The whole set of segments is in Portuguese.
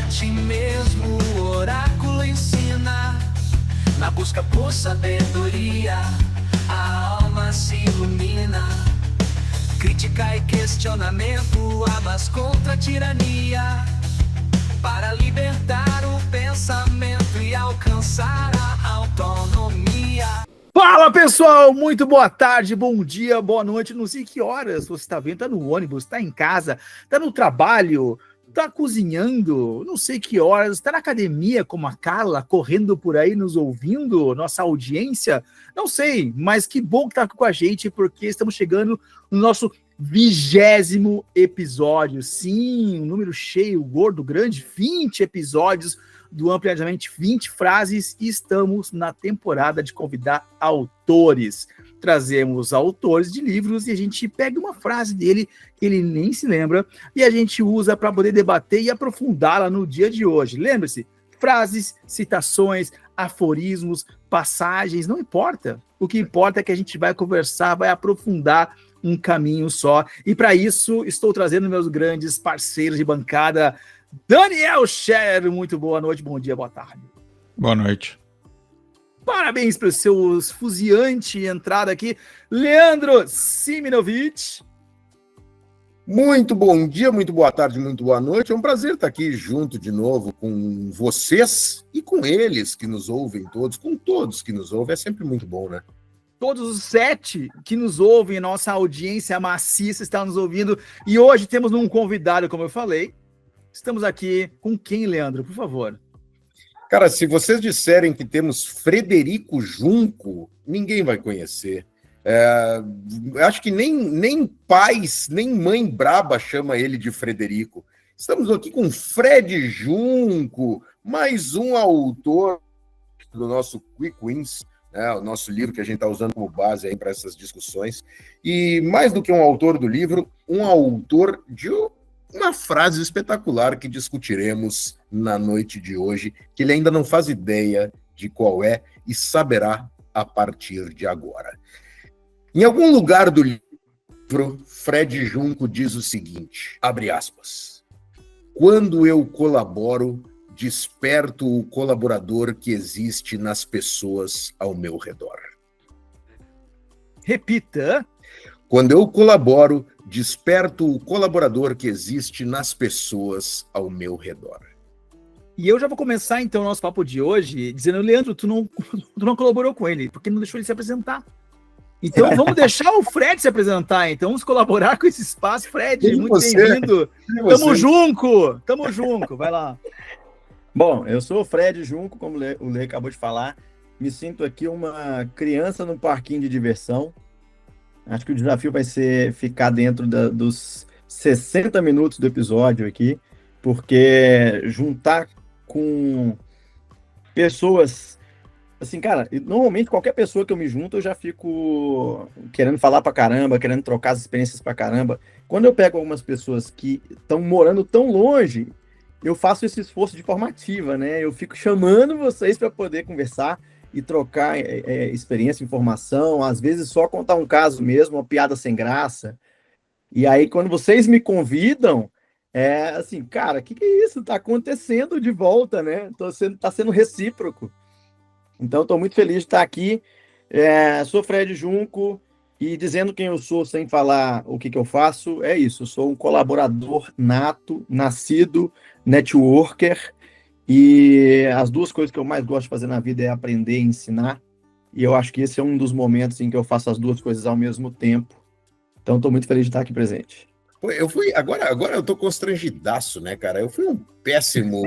a ti mesmo, o oráculo ensina. Na busca por sabedoria, a alma se ilumina. Crítica e questionamento, armas contra a tirania, para libertar o pensamento e alcançar a autonomia. Fala pessoal, muito boa tarde, bom dia, boa noite, não sei que horas você está vendo, tá no ônibus, tá em casa, tá no trabalho, tá cozinhando, não sei que horas, tá na academia como a Carla, correndo por aí nos ouvindo, nossa audiência, não sei, mas que bom que tá aqui com a gente, porque estamos chegando no nosso 20º episódio, sim, um número cheio, gordo, grande, 20 episódios do Ampliadamente 20 Frases, e estamos na temporada de convidar autores. Trazemos autores de livros e a gente pega uma frase dele que ele nem se lembra e a gente usa para poder debater e aprofundá-la no dia de hoje. Lembre-se, frases, citações, aforismos, passagens, não importa. O que importa é que a gente vai conversar, vai aprofundar um caminho só. E para isso, estou trazendo meus grandes parceiros de bancada. Daniel Scherer, muito boa noite, bom dia, boa tarde. Boa noite. Parabéns pelo seu esfuziante entrada aqui, Leandro Siminovich. Muito bom dia, muito boa tarde, muito boa noite. É um prazer estar aqui junto de novo com vocês e com eles que nos ouvem todos, com todos que nos ouvem. É sempre muito bom, né? Todos os 7 que nos ouvem, nossa audiência maciça está nos ouvindo. E hoje temos um convidado, como eu falei. Estamos aqui com quem, Leandro? Por favor. Cara, se vocês disserem que temos Frederico Junco, ninguém vai conhecer. Acho que nem pais, nem mãe braba chama ele de Frederico. Estamos aqui com Fred Junco, mais um autor do nosso Quick Wins, né, o nosso livro que a gente está usando como base aí para essas discussões. E mais do que um autor do livro, um autor de uma frase espetacular que discutiremos na noite de hoje, que ele ainda não faz ideia de qual é e saberá a partir de agora. Em algum lugar do livro, Fred Junco diz o seguinte, abre aspas, quando eu colaboro, desperto o colaborador que existe nas pessoas ao meu redor. Repita. Quando eu colaboro, desperto o colaborador que existe nas pessoas ao meu redor. E eu já vou começar, então, o nosso papo de hoje, dizendo, Leandro, tu não colaborou com ele, porque não deixou ele se apresentar. Então, vamos deixar o Fred se apresentar, então, vamos colaborar com esse espaço. Fred, muito bem-vindo. Tamo junto, vai lá. Bom, eu sou o Fred Junco, como o Lê acabou de falar. Me sinto aqui uma criança num parquinho de diversão. Acho que o desafio vai ser ficar dentro dos 60 minutos do episódio aqui, porque juntar com pessoas, assim, cara, normalmente qualquer pessoa que eu me junto, eu já fico querendo falar pra caramba, querendo trocar as experiências pra caramba. Quando eu pego algumas pessoas que estão morando tão longe, eu faço esse esforço de formativa, né? Eu fico chamando vocês para poder conversar e trocar experiência, informação, às vezes só contar um caso mesmo, uma piada sem graça. E aí, quando vocês me convidam, é assim, cara, o que é isso? Tá acontecendo de volta, né? Tá sendo recíproco. Então, estou muito feliz de estar aqui. Sou Fred Junco e dizendo quem eu sou sem falar o que eu faço, é isso. Eu sou um colaborador nato, nascido, networker. E as duas coisas que eu mais gosto de fazer na vida é aprender e ensinar. E eu acho que esse é um dos momentos em que eu faço as duas coisas ao mesmo tempo. Então, estou muito feliz de estar aqui presente. Agora eu tô constrangidaço, né, cara? Eu fui um péssimo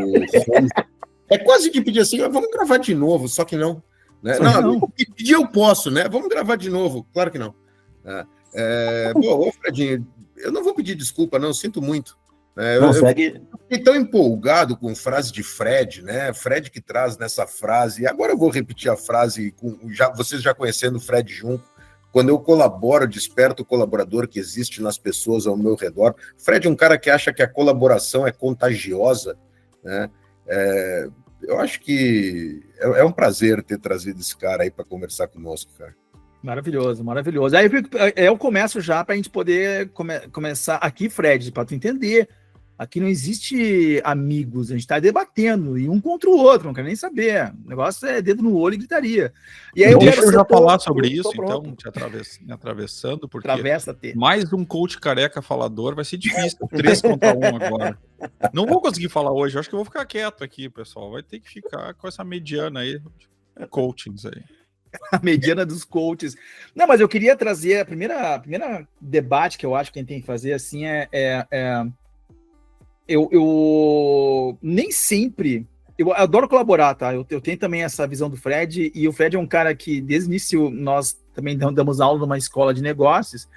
É quase que pedir assim, vamos gravar de novo, só que não. Né? Não, pedir eu posso, né? Vamos gravar de novo, claro que não. Ô, Fredinho, eu não vou pedir desculpa, não, sinto muito. Eu fiquei tão empolgado com frase de Fred, né? Fred que traz nessa frase, e agora eu vou repetir a frase, vocês já conhecendo o Fred Junco, quando eu colaboro, desperto o colaborador que existe nas pessoas ao meu redor. Fred é um cara que acha que a colaboração é contagiosa, né? Eu acho que é um prazer ter trazido esse cara aí para conversar conosco, cara. Maravilhoso, Aí eu começo já para a gente poder começar aqui, Fred, para tu entender Aqui não existe amigos, a gente está debatendo, e um contra o outro, não quero nem saber. O negócio é dedo no olho e gritaria. E aí eu Deixa quero eu ser já falar todo- sobre tô isso, pronto. então, me atravessando, porque Travessa T. mais um coach careca falador vai ser difícil. 3 contra 1 agora. Não vou conseguir falar hoje, eu acho que eu vou ficar quieto aqui, pessoal. Vai ter que ficar com essa mediana aí, coachings aí. A mediana dos coaches. Não, mas eu queria trazer a primeira debate que eu acho que a gente tem que fazer assim eu nem sempre. Eu adoro colaborar, tá? Eu tenho também essa visão do Fred, e o Fred é um cara que, desde o início, nós também damos aula numa escola de negócios,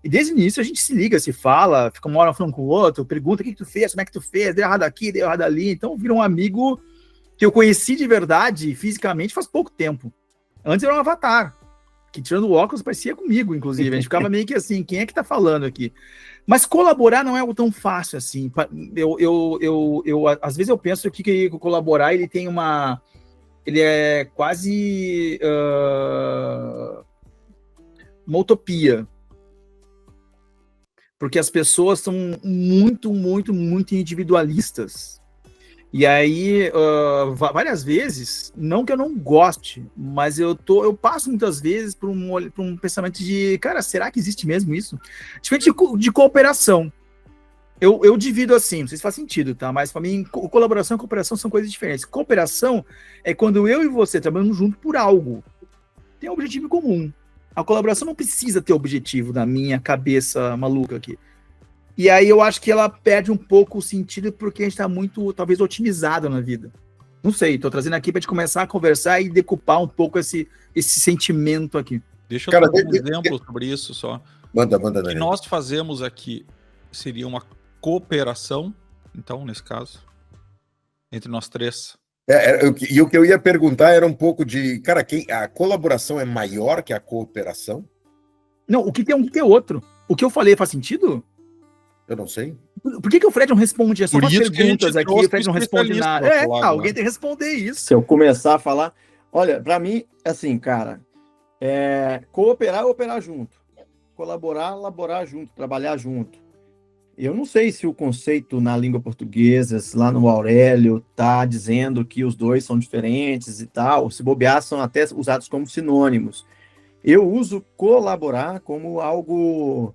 e desde o início a gente se liga, se fala, fica uma hora falando com o outro, pergunta o que tu fez, como é que tu fez, deu errado aqui, deu errado ali. Então vira um amigo que eu conheci de verdade, fisicamente, faz pouco tempo. Antes era um avatar, que tirando o óculos parecia comigo, inclusive. A gente ficava meio que assim, quem é que tá falando aqui? Mas colaborar não é algo tão fácil assim. Às vezes eu penso que colaborar, ele tem ele é quase uma utopia. Porque as pessoas são muito, muito, muito individualistas. E aí, várias vezes, não que eu não goste, mas eu passo muitas vezes por um pensamento de, cara, será que existe mesmo isso? Diferente de cooperação. Eu divido assim, não sei se faz sentido, tá? Mas para mim, colaboração e cooperação são coisas diferentes. Cooperação é quando eu e você trabalhamos junto por algo. Tem um objetivo em comum. A colaboração não precisa ter objetivo na minha cabeça maluca aqui. E aí eu acho que ela perde um pouco o sentido porque a gente está muito, talvez, otimizado na vida. Não sei, estou trazendo aqui para a gente começar a conversar e decupar um pouco esse sentimento aqui. Deixa eu dar um exemplo sobre isso só. Manda, O que Daniel. nós fazemos aqui seria uma cooperação, então, nesse caso, entre nós três. E o que eu ia perguntar era um pouco de, cara, a colaboração é maior que a cooperação? Não, o que tem um que tem outro. O que eu falei faz sentido? Eu não sei. Por que o Fred não responde? Eu só Por faço isso que a gente perguntas aqui, trouxe o Fred não responde especialista nada. pra falar Alguém agora. tem que responder isso. Se eu começar a falar... Olha, para mim, assim, cara, cooperar, operar junto. Colaborar, laborar junto, trabalhar junto. Eu não sei se o conceito na língua portuguesa, lá no Aurélio, tá dizendo que os dois são diferentes e tal. Se bobear, são até usados como sinônimos. Eu uso colaborar como algo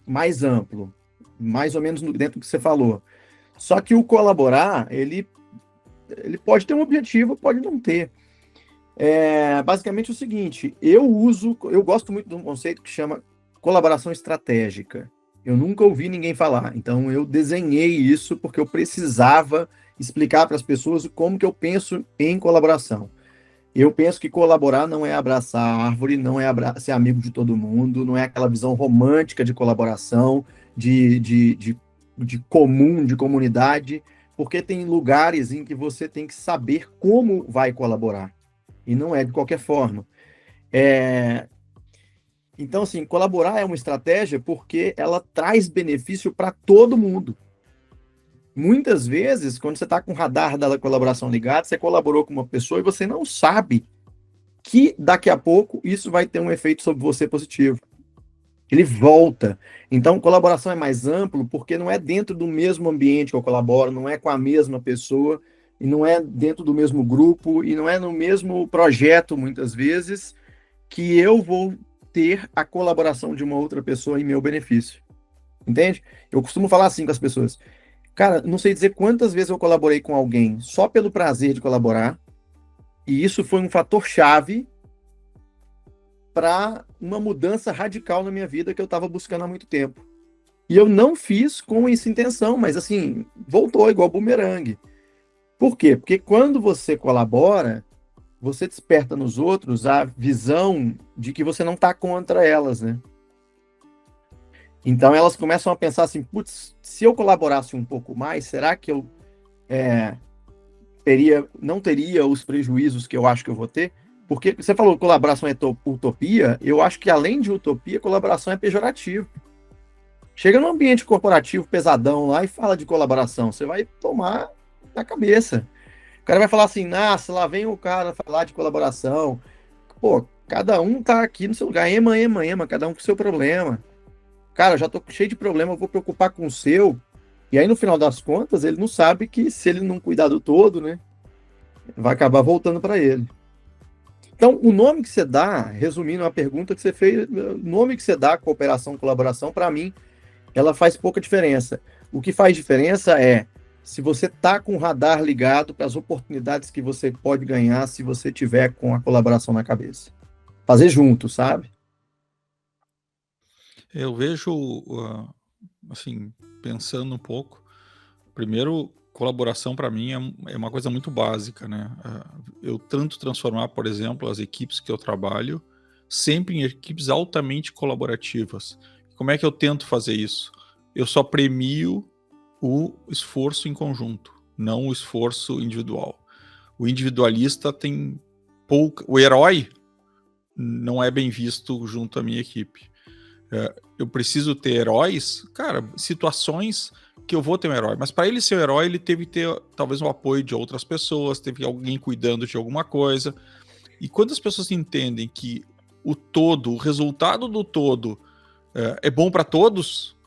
mais amplo, mais ou menos dentro do que você falou. Só que o colaborar, ele pode ter um objetivo, pode não ter. Basicamente o seguinte, eu gosto muito de um conceito que chama colaboração estratégica. Eu nunca ouvi ninguém falar, então eu desenhei isso porque eu precisava explicar para as pessoas como que eu penso em colaboração. Eu penso que colaborar não é abraçar a árvore, não é ser amigo de todo mundo, não é aquela visão romântica de colaboração, de comum, de comunidade, porque tem lugares em que você tem que saber como vai colaborar, e não é de qualquer forma. Então, assim, colaborar é uma estratégia porque ela traz benefício para todo mundo. Muitas vezes, quando você está com o radar da colaboração ligado, você colaborou com uma pessoa e você não sabe que daqui a pouco isso vai ter um efeito sobre você positivo. Ele volta. Então, colaboração é mais amplo porque não é dentro do mesmo ambiente que eu colaboro, não é com a mesma pessoa, e não é dentro do mesmo grupo, e não é no mesmo projeto, muitas vezes, que eu vou ter a colaboração de uma outra pessoa em meu benefício. Entende? Eu costumo falar assim com as pessoas. Cara, não sei dizer quantas vezes eu colaborei com alguém só pelo prazer de colaborar, e isso foi um fator chave para uma mudança radical na minha vida que eu estava buscando há muito tempo. E eu não fiz com essa intenção, mas assim, voltou igual bumerangue. Por quê? Porque quando você colabora, você desperta nos outros a visão de que você não está contra elas, né? Então elas começam a pensar assim, putz, se eu colaborasse um pouco mais, será que eu não teria os prejuízos que eu acho que eu vou ter? Porque você falou que colaboração é utopia, eu acho que além de utopia, colaboração é pejorativo. Chega num ambiente corporativo pesadão lá e fala de colaboração, você vai tomar na cabeça. O cara vai falar assim, nossa, lá vem o cara falar de colaboração. Pô, cada um tá aqui no seu lugar, ema, cada um com o seu problema. Cara, eu já tô cheio de problema, eu vou preocupar com o seu. E aí, no final das contas, ele não sabe que se ele não cuidar do todo, né, vai acabar voltando para ele. Então, o nome que você dá, resumindo a pergunta que você fez, o nome que você dá, cooperação, colaboração, para mim, ela faz pouca diferença. O que faz diferença é se você está com o radar ligado para as oportunidades que você pode ganhar se você tiver com a colaboração na cabeça. Fazer junto, sabe? Eu vejo, assim, pensando um pouco, primeiro, colaboração para mim é uma coisa muito básica, né? Eu tento transformar, por exemplo, as equipes que eu trabalho sempre em equipes altamente colaborativas. Como é que eu tento fazer isso? Eu só premio o esforço em conjunto, não o esforço individual. O individualista tem pouca... O herói não é bem visto junto à minha equipe. Eu preciso ter heróis, cara, situações que eu vou ter um herói, mas para ele ser um herói, ele teve que ter talvez um apoio de outras pessoas, teve alguém cuidando de alguma coisa. E quando as pessoas entendem que o todo, o resultado do todo é bom para todos,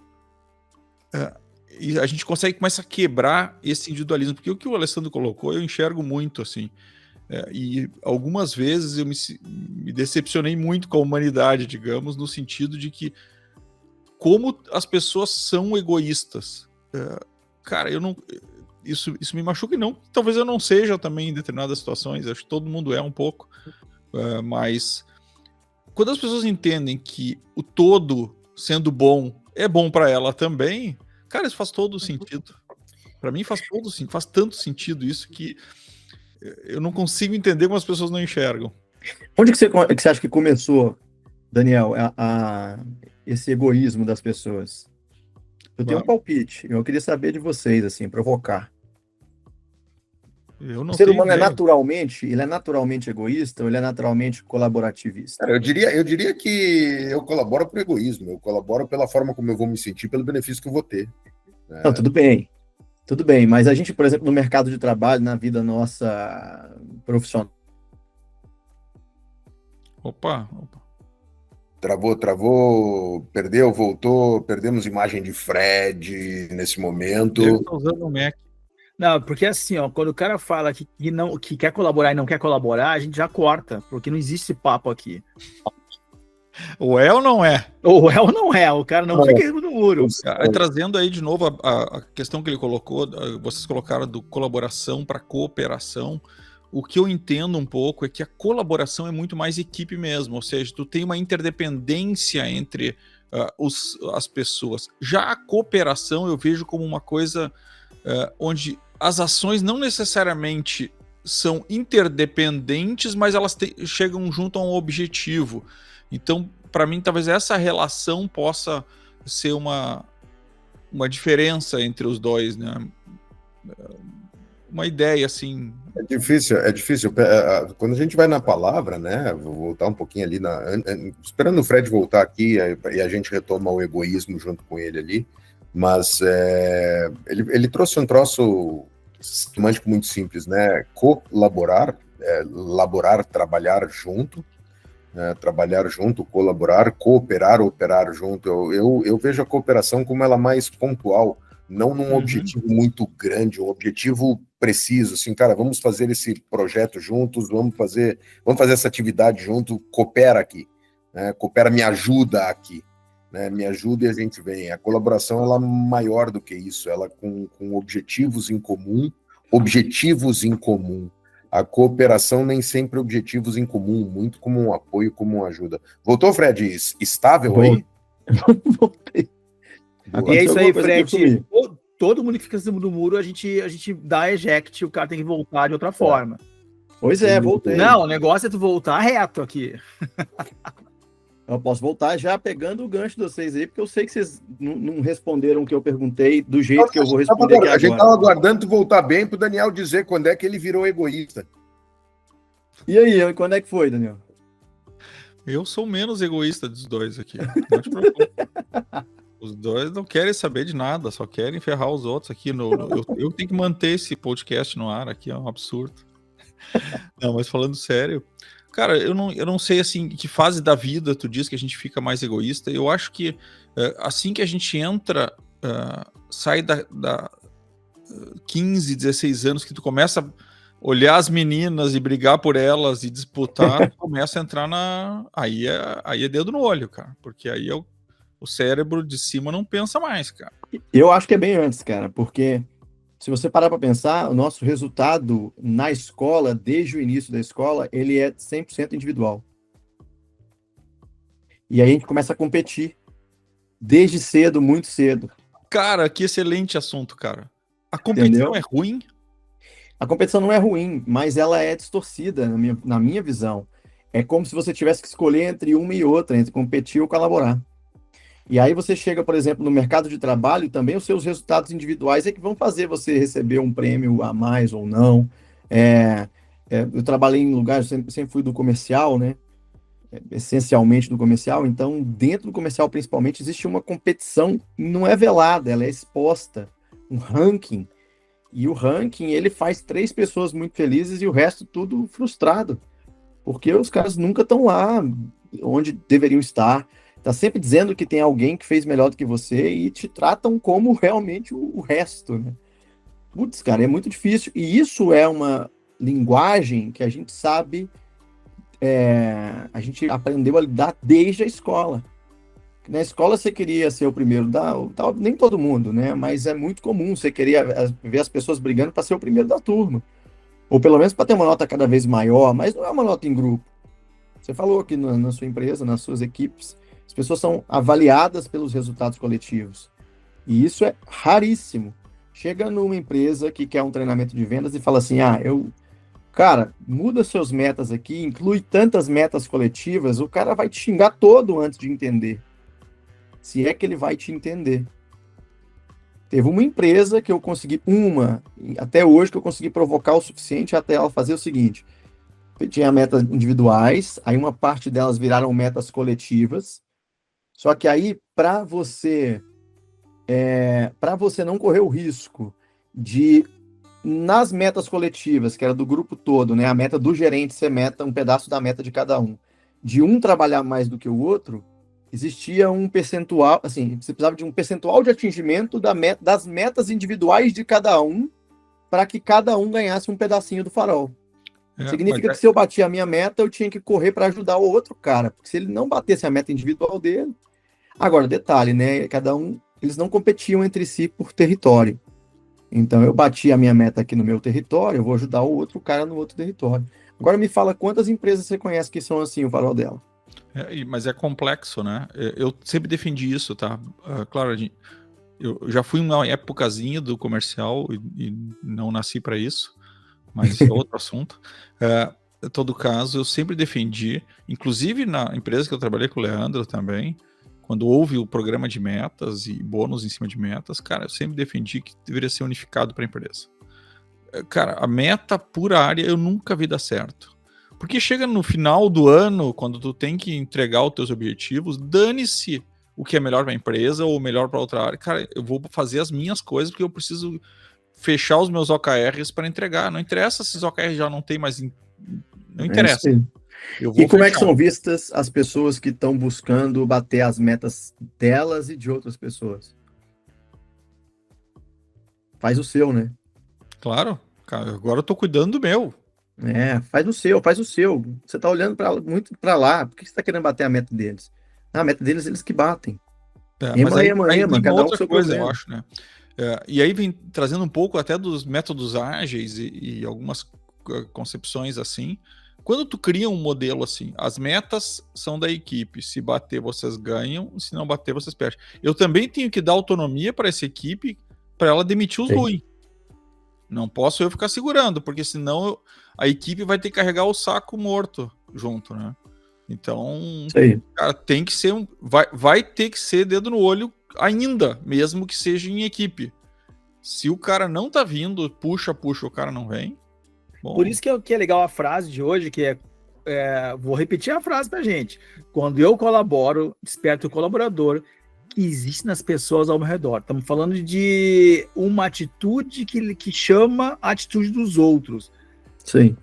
e a gente consegue começar a quebrar esse individualismo, porque o que o Alessandro colocou, eu enxergo muito assim. E algumas vezes eu me decepcionei muito com a humanidade, digamos, no sentido de que como as pessoas são egoístas. Cara, eu não... Isso me machuca e não. Talvez eu não seja também em determinadas situações, acho que todo mundo é um pouco. Mas quando as pessoas entendem que o todo, sendo bom, é bom para ela também, cara, isso faz todo sentido. Para mim faz tanto sentido isso que eu não consigo entender como as pessoas não enxergam. Onde que você acha que começou, Daniel, esse egoísmo das pessoas? Eu tenho um palpite, eu queria saber de vocês, assim, provocar. Eu não O ser tenho humano ideia. ele é naturalmente egoísta ou ele é naturalmente colaborativista? Cara, eu diria que eu colaboro por egoísmo, eu colaboro pela forma como eu vou me sentir, pelo benefício que eu vou ter. Né? Não, tudo bem, mas a gente, por exemplo, no mercado de trabalho, na vida nossa profissional. Opa. Travou, perdeu, voltou, perdemos imagem de Fred nesse momento. Eu tô usando o Mac. Não, porque assim, ó, quando o cara fala que quer colaborar e não quer colaborar, a gente já corta, porque não existe esse papo aqui. Ou é ou não é? Ou é ou não é, o cara não fica no muro. Trazendo aí de novo a questão que ele colocou, vocês colocaram do colaboração para cooperação. O que eu entendo um pouco é que a colaboração é muito mais equipe mesmo, ou seja, tu tem uma interdependência entre as pessoas. Já a cooperação eu vejo como uma coisa onde as ações não necessariamente são interdependentes, mas elas chegam junto a um objetivo. Então, para mim, talvez essa relação possa ser uma diferença entre os dois, né? Uma ideia, assim... É difícil. Quando a gente vai na palavra, né? Vou voltar um pouquinho ali, esperando o Fred voltar aqui, e a gente retoma o egoísmo junto com ele ali, mas ele trouxe um troço semântico muito simples, né? Colaborar, laborar, trabalhar junto, colaborar, cooperar, operar junto. Eu vejo a cooperação como ela mais pontual, não num objetivo muito grande, um objetivo preciso, assim, cara, vamos fazer esse projeto juntos, vamos fazer essa atividade junto, coopera aqui, né? Coopera, me ajuda aqui, né? Me ajuda e a gente vem. A colaboração, ela é maior do que isso, ela com objetivos em comum. A cooperação nem sempre objetivos em comum, muito como um apoio, como uma ajuda. Voltou, Fred? Estável aí? Voltei. E é isso aí, Fred. Todo mundo que fica em cima do muro, a gente dá eject, o cara tem que voltar de outra forma. Pois é, voltei. Não, o negócio é tu voltar reto aqui. Eu posso voltar já pegando o gancho de vocês aí, porque eu sei que vocês não responderam o que eu perguntei do jeito que eu vou responder aqui agora. A gente estava aguardando tu voltar bem para o Daniel dizer quando é que ele virou egoísta. E aí, quando é que foi, Daniel? Eu sou menos egoísta dos dois aqui. Não te preocupe. Os dois não querem saber de nada, só querem ferrar os outros aqui. Eu tenho que manter esse podcast no ar aqui, é um absurdo. Não, mas falando sério, cara, eu não sei assim, que fase da vida tu diz que a gente fica mais egoísta. Eu acho que assim que a gente entra sai da 15, 16 anos, que tu começa a olhar as meninas e brigar por elas e disputar, tu começa a entrar aí é dedo no olho, cara. Porque aí o cérebro de cima não pensa mais, cara. Eu acho que é bem antes, cara, porque se você parar para pensar, o nosso resultado na escola, desde o início da escola, ele é 100% individual. E aí a gente começa a competir desde cedo, muito cedo. Cara, que excelente assunto, cara. A competição é ruim? A competição não é ruim, mas ela é distorcida, na minha visão. É como se você tivesse que escolher entre uma e outra, entre competir ou colaborar. E aí você chega, por exemplo, no mercado de trabalho, também os seus resultados individuais é que vão fazer você receber um prêmio a mais ou não. Eu trabalhei em lugares, sempre fui do comercial, né? Essencialmente do comercial, então dentro do comercial principalmente existe uma competição, não é velada, ela é exposta, um ranking, e o ranking ele faz 3 pessoas muito felizes e o resto tudo frustrado, porque os caras nunca estão lá onde deveriam estar, tá sempre dizendo que tem alguém que fez melhor do que você e te tratam como realmente o resto, né? Putz, cara, é muito difícil, e isso é uma linguagem que a gente sabe, a gente aprendeu a lidar desde a escola. Na escola você queria ser o primeiro nem todo mundo, né? Mas é muito comum você querer ver as pessoas brigando para ser o primeiro da turma. Ou pelo menos para ter uma nota cada vez maior, mas não é uma nota em grupo. Você falou que na sua empresa, nas suas equipes, as pessoas são avaliadas pelos resultados coletivos. E isso é raríssimo. Chega numa empresa que quer um treinamento de vendas e fala assim, cara, muda seus metas aqui, inclui tantas metas coletivas, o cara vai te xingar todo antes de entender. Se é que ele vai te entender. Teve uma empresa que eu consegui, até hoje, que eu consegui provocar o suficiente até ela fazer o seguinte. Tinha metas individuais, aí uma parte delas viraram metas coletivas, só que aí, para você não correr o risco de nas metas coletivas, que era do grupo todo, né, a meta do gerente ser um pedaço da meta de cada um, de um trabalhar mais do que o outro, existia um percentual, assim, você precisava de um percentual de atingimento das metas individuais de cada um, para que cada um ganhasse um pedacinho do farol. Significa que se eu batia a minha meta, eu tinha que correr para ajudar o outro cara, porque se ele não batesse a meta individual dele... Agora, detalhe, né, eles não competiam entre si por território. Então, eu bati a minha meta aqui no meu território, eu vou ajudar o outro cara no outro território. Agora, me fala quantas empresas você conhece que são assim, o farol dela? Mas é complexo, né? Eu sempre defendi isso, tá? Claro, eu já fui uma épocazinha do comercial e não nasci para isso, mas é outro assunto. Em todo caso, eu sempre defendi, inclusive na empresa que eu trabalhei com o Leandro também, quando houve o programa de metas e bônus em cima de metas, cara, eu sempre defendi que deveria ser unificado para a empresa. Cara, a meta por área eu nunca vi dar certo. Porque chega no final do ano, quando tu tem que entregar os teus objetivos, dane-se o que é melhor para a empresa ou melhor para outra área. Cara, eu vou fazer as minhas coisas porque eu preciso fechar os meus OKRs para entregar. Não interessa se os OKRs já não tem mais... Não interessa. E como é que são vistas as pessoas que estão buscando bater as metas delas e de outras pessoas? Faz o seu, né? Claro. Cara, agora eu tô cuidando do meu. Faz o seu. Você tá olhando muito para lá. Por que você tá querendo bater a meta deles? A meta deles, eles que batem. Mas aí tem cada outra seu coisa, problema. eu acho, né? E aí vem trazendo um pouco até dos métodos ágeis e algumas concepções assim. Quando tu cria um modelo assim, as metas são da equipe. Se bater, vocês ganham. Se não bater, vocês perdem. Eu também tenho que dar autonomia para essa equipe para ela demitir os ruins. Não posso eu ficar segurando, porque senão a equipe vai ter que carregar o saco morto junto, né? Então, cara, tem que ser vai ter que ser dedo no olho ainda, mesmo que seja em equipe. Se o cara não tá vindo, puxa, o cara não vem. Bom. Por isso que é legal a frase de hoje, que vou repetir a frase pra gente. Quando eu colaboro, desperto o colaborador que existe nas pessoas ao meu redor. Estamos falando de uma atitude que chama a atitude dos outros. Sim.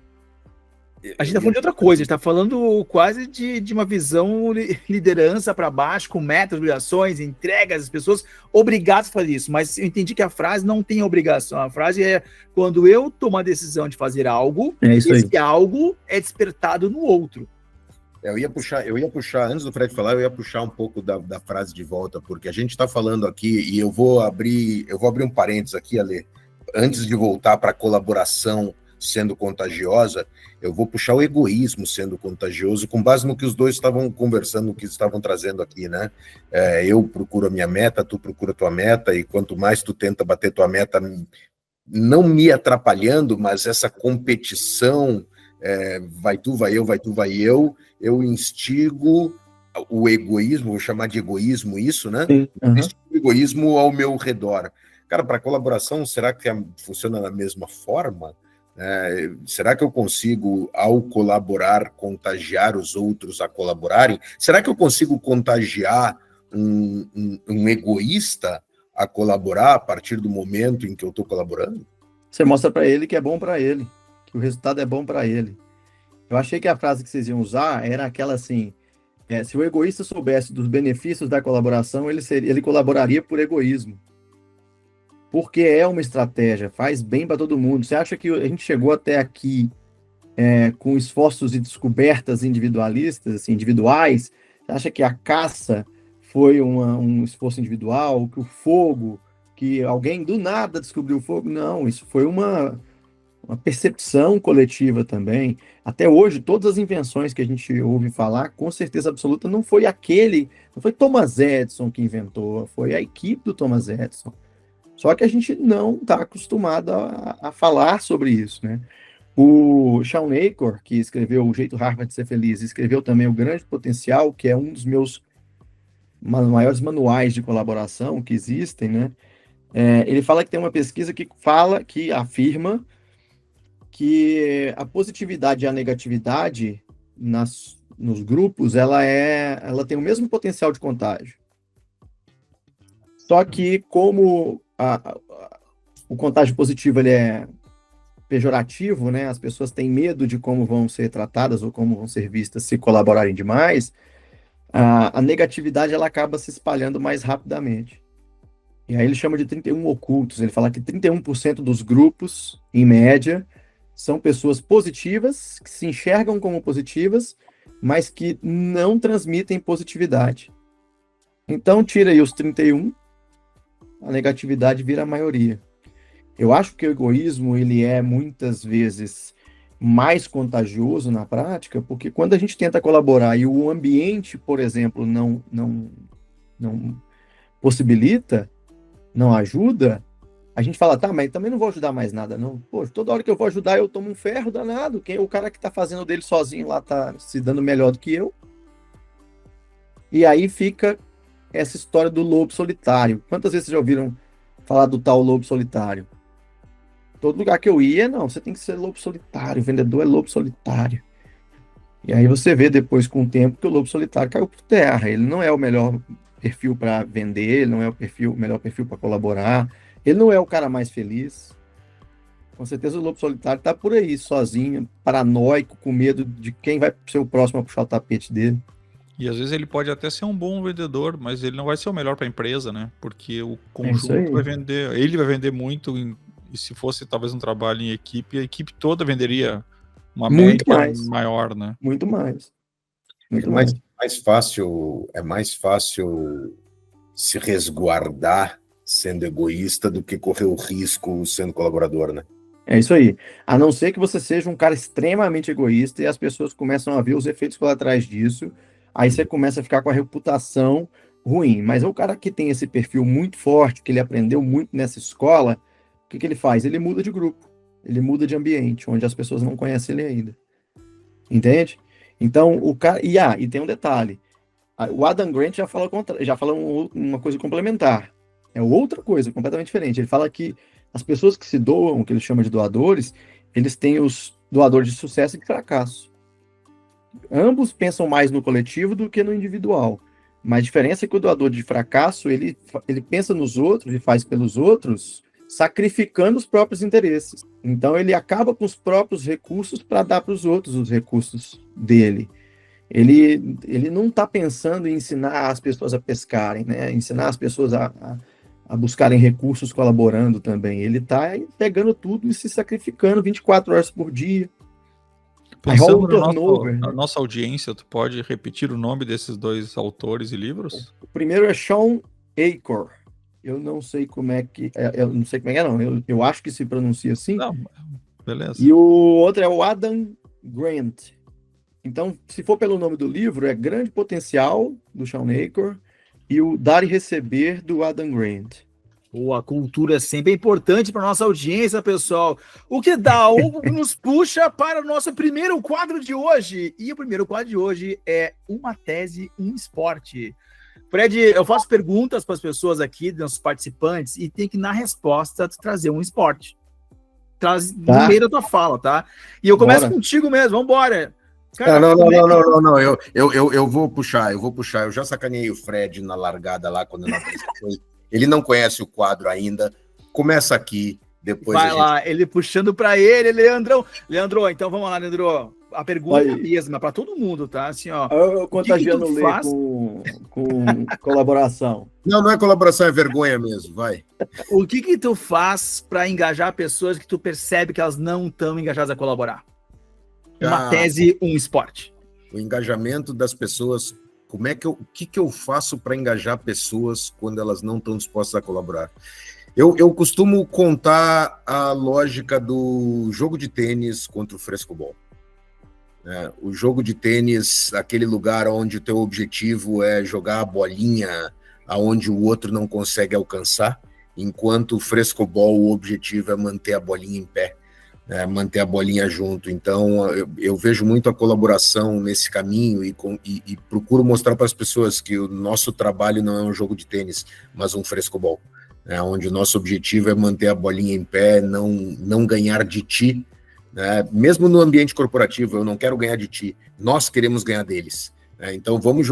A gente tá falando de outra coisa, a gente tá falando quase de uma visão liderança para baixo, com metas, obrigações, entregas, as pessoas obrigadas a fazer isso. Mas eu entendi que a frase não tem obrigação. A frase é quando eu tomo a decisão de fazer algo, esse algo é despertado no outro. Eu ia puxar, antes do Fred falar, eu ia puxar um pouco da frase de volta, porque a gente está falando aqui, e eu vou abrir um parênteses aqui, Ale, antes de voltar para a colaboração sendo contagiosa, eu vou puxar o egoísmo sendo contagioso, com base no que os dois estavam conversando, no que estavam trazendo aqui, né? Eu procuro a minha meta, tu procura a tua meta, e quanto mais tu tenta bater tua meta, não me atrapalhando, mas essa competição, vai tu, vai eu, eu instigo o egoísmo, vou chamar de egoísmo isso, né? Instigo o egoísmo ao meu redor. Cara, para colaboração, será que funciona da mesma forma? Será que eu consigo, ao colaborar, contagiar os outros a colaborarem? Será que eu consigo contagiar um egoísta a colaborar a partir do momento em que eu estou colaborando? Você mostra para ele que é bom para ele, que o resultado é bom para ele. Eu achei que a frase que vocês iam usar era aquela assim, se o egoísta soubesse dos benefícios da colaboração, ele colaboraria por egoísmo. Porque é uma estratégia, faz bem para todo mundo. Você acha que a gente chegou até aqui com esforços e descobertas individualistas, assim, individuais? Você acha que a caça foi um esforço individual, que o fogo, que alguém do nada descobriu o fogo? Não, isso foi uma percepção coletiva também. Até hoje, todas as invenções que a gente ouve falar, com certeza absoluta, não foi Thomas Edison que inventou, foi a equipe do Thomas Edison. Só que a gente não está acostumado a falar sobre isso, né? O Shawn Achor, que escreveu O Jeito Harvard de Ser Feliz, escreveu também O Grande Potencial, que é um dos meus maiores manuais de colaboração que existem, né? Ele fala que tem uma pesquisa que afirma que a positividade e a negatividade nos grupos, ela tem o mesmo potencial de contágio. Só que como o contágio positivo ele é pejorativo, né? As pessoas têm medo de como vão ser tratadas ou como vão ser vistas se colaborarem demais, a negatividade ela acaba se espalhando mais rapidamente. E aí ele chama de 31 ocultos. Ele fala que 31% dos grupos, em média, são pessoas positivas, que se enxergam como positivas, mas que não transmitem positividade. Então, tira aí os 31, a negatividade vira a maioria. Eu acho que o egoísmo, ele é muitas vezes mais contagioso na prática, porque quando a gente tenta colaborar e o ambiente, por exemplo, não possibilita, não ajuda, a gente fala, tá, mas também não vou ajudar mais nada, não. Pô, toda hora que eu vou ajudar, eu tomo um ferro danado. O cara que tá fazendo dele sozinho lá tá se dando melhor do que eu. E aí fica essa história do lobo solitário. Quantas vezes vocês já ouviram falar do tal lobo solitário? Todo lugar que eu ia, não, você tem que ser lobo solitário, o vendedor é lobo solitário. E aí você vê depois, com o tempo, que o lobo solitário caiu por terra. Ele não é o melhor perfil para vender, ele não é o melhor perfil para colaborar, ele não é o cara mais feliz. Com certeza o lobo solitário está por aí, sozinho, paranoico, com medo de quem vai ser o próximo a puxar o tapete dele. E às vezes ele pode até ser um bom vendedor, mas ele não vai ser o melhor para a empresa, né? Porque o conjunto vai vender, ele vai vender muito, e se fosse talvez um trabalho em equipe, a equipe toda venderia uma média maior, né? Muito mais. É mais fácil se resguardar sendo egoísta do que correr o risco sendo colaborador, né? É isso aí. A não ser que você seja um cara extremamente egoísta e as pessoas começam a ver os efeitos colaterais disso, aí você começa a ficar com a reputação ruim. Mas o cara que tem esse perfil muito forte, que ele aprendeu muito nessa escola, o que ele faz? Ele muda de grupo, ele muda de ambiente, onde as pessoas não conhecem ele ainda. Entende? Então, o cara... E tem um detalhe. O Adam Grant já fala uma coisa complementar. É outra coisa, completamente diferente. Ele fala que as pessoas que se doam, que ele chama de doadores, eles têm os doadores de sucesso e de fracasso. Ambos pensam mais no coletivo do que no individual. Mas a diferença é que o doador de fracasso, ele pensa nos outros e faz pelos outros sacrificando os próprios interesses. Então ele acaba com os próprios recursos para dar para os outros os recursos dele. Ele não está pensando em ensinar as pessoas a pescarem, né? Ensinar as pessoas a buscarem recursos colaborando também. Ele está pegando tudo e se sacrificando 24 horas por dia. Pensando na nossa audiência, tu pode repetir o nome desses dois autores e livros? O primeiro é Shawn Achor. Eu não sei como é que não. Eu acho que se pronuncia assim. Não, beleza. E o outro é o Adam Grant. Então, se for pelo nome do livro, é Grande Potencial, do Shawn Achor, e o Dar e Receber, do Adam Grant. A cultura sempre é importante para nossa audiência, pessoal. O que nos puxa para o nosso primeiro quadro de hoje. E o primeiro quadro de hoje é Uma Tese, um Esporte. Fred, eu faço perguntas para as pessoas aqui, nossos participantes, e tem que, na resposta, trazer um esporte. Traz no meio da tua fala, tá? E eu começo contigo mesmo, vambora. Cara, não. Eu vou puxar. Eu já sacaneei o Fred na largada lá quando não ele não conhece o quadro ainda. Começa aqui, depois vai lá, ele puxando para ele, Leandro, então vamos lá, Leandro. A pergunta é a mesma para todo mundo, tá? Assim, ó. Eu contagiando o Lê com colaboração. Não é colaboração, é vergonha mesmo, vai. O que tu faz para engajar pessoas que tu percebe que elas não estão engajadas a colaborar? Uma tese, um esporte. O engajamento das pessoas. O que eu faço para engajar pessoas quando elas não estão dispostas a colaborar? Eu costumo contar a lógica do jogo de tênis contra o frescobol. O jogo de tênis, aquele lugar onde o teu objetivo é jogar a bolinha aonde o outro não consegue alcançar, enquanto o frescobol, o objetivo é manter a bolinha em pé. Manter a bolinha junto. Então eu vejo muito a colaboração nesse caminho e procuro mostrar para as pessoas que o nosso trabalho não é um jogo de tênis, mas um frescobol, onde o nosso objetivo é manter a bolinha em pé, não ganhar de ti, mesmo no ambiente corporativo. Eu não quero ganhar de ti, nós queremos ganhar deles, então vamos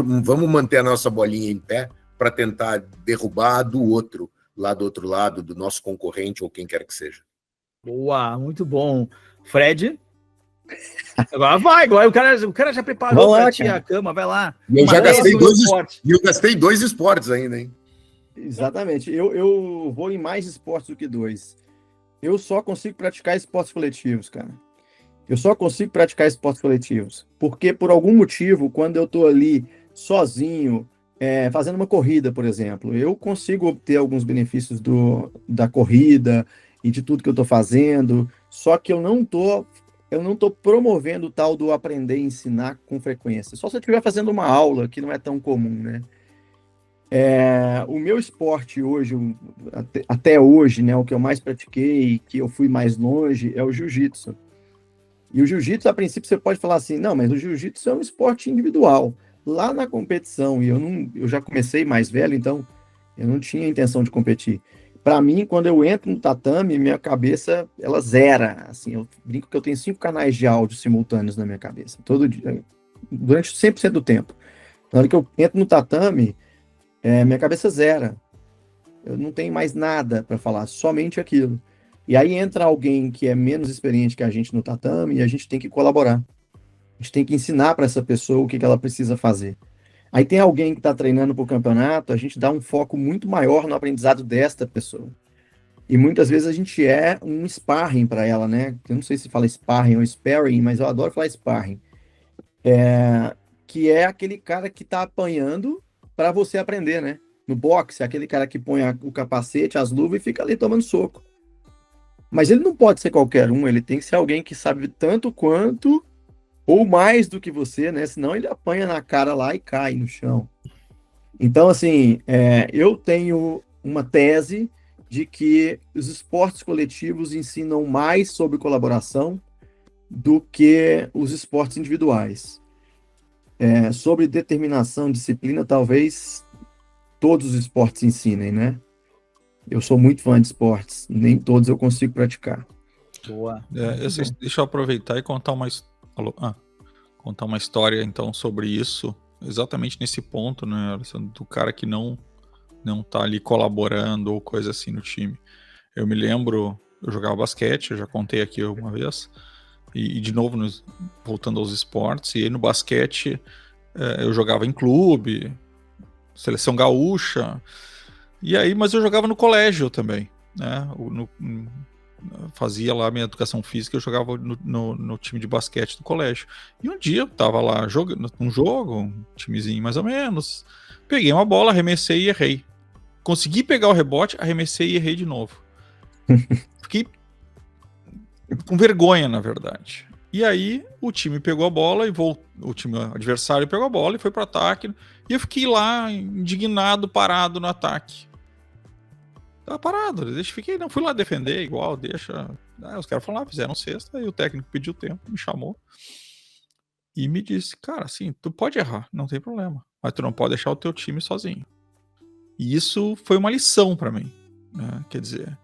manter a nossa bolinha em pé para tentar derrubar do outro lado, do nosso concorrente ou quem quer que seja. Boa, muito bom. Fred? Agora o cara já preparou para ti a cama, vai lá. Eu gastei dois esportes ainda, hein? Exatamente. Eu vou em mais esportes do que dois. Eu só consigo praticar esportes coletivos, cara. Porque, por algum motivo, quando eu tô ali sozinho, fazendo uma corrida, por exemplo, eu consigo obter alguns benefícios da corrida e de tudo que eu estou fazendo, só que eu não tô promovendo o tal do aprender e ensinar com frequência. Só se eu estiver fazendo uma aula, que não é tão comum, né? O meu esporte hoje, até hoje, né, o que eu mais pratiquei, que eu fui mais longe, é o jiu-jitsu. E o jiu-jitsu, a princípio, você pode falar assim, não, mas o jiu-jitsu é um esporte individual. Lá na competição, e eu já comecei mais velho, então eu não tinha intenção de competir. Para mim, quando eu entro no tatame, minha cabeça, ela zera. Assim, eu brinco que eu tenho 5 canais de áudio simultâneos na minha cabeça, todo dia, durante 100% do tempo. Na hora que eu entro no tatame, minha cabeça zera. Eu não tenho mais nada para falar, somente aquilo. E aí entra alguém que é menos experiente que a gente no tatame e a gente tem que colaborar. A gente tem que ensinar para essa pessoa o que ela precisa fazer. Aí tem alguém que está treinando para o campeonato, a gente dá um foco muito maior no aprendizado desta pessoa. E muitas vezes a gente é um sparring para ela, né? Eu não sei se fala sparring ou sparring, mas eu adoro falar sparring. Que é aquele cara que está apanhando para você aprender, né? No boxe, aquele cara que põe o capacete, as luvas e fica ali tomando soco. Mas ele não pode ser qualquer um, ele tem que ser alguém que sabe tanto quanto ou mais do que você, né? Senão ele apanha na cara lá e cai no chão. Então, assim, eu tenho uma tese de que os esportes coletivos ensinam mais sobre colaboração do que os esportes individuais. Sobre determinação, disciplina, talvez todos os esportes ensinem, né? Eu sou muito fã de esportes, nem todos eu consigo praticar. Boa. Deixa eu aproveitar e contar uma história, então, sobre isso, exatamente nesse ponto, né, do cara que não tá ali colaborando ou coisa assim no time. Eu me lembro, eu jogava basquete, eu já contei aqui uma vez, e de novo, voltando aos esportes, e aí no basquete eu jogava em clube, seleção gaúcha, e aí, mas eu jogava no colégio também, né? Fazia lá minha educação física, eu jogava no time de basquete do colégio. E um dia eu tava lá jogando um jogo, um timezinho mais ou menos, peguei uma bola, arremessei e errei. Consegui pegar o rebote, arremessei e errei de novo. Fiquei com vergonha, na verdade. E aí o time pegou a bola o time adversário pegou a bola e foi pro ataque. E eu fiquei lá indignado, parado no ataque. Tava parado, não fui lá defender igual, deixa. Aí os caras foram lá, fizeram cesta, e o técnico pediu tempo, me chamou e me disse, cara, assim, tu pode errar, não tem problema, mas tu não pode deixar o teu time sozinho. E isso foi uma lição pra mim, né? Quer dizer,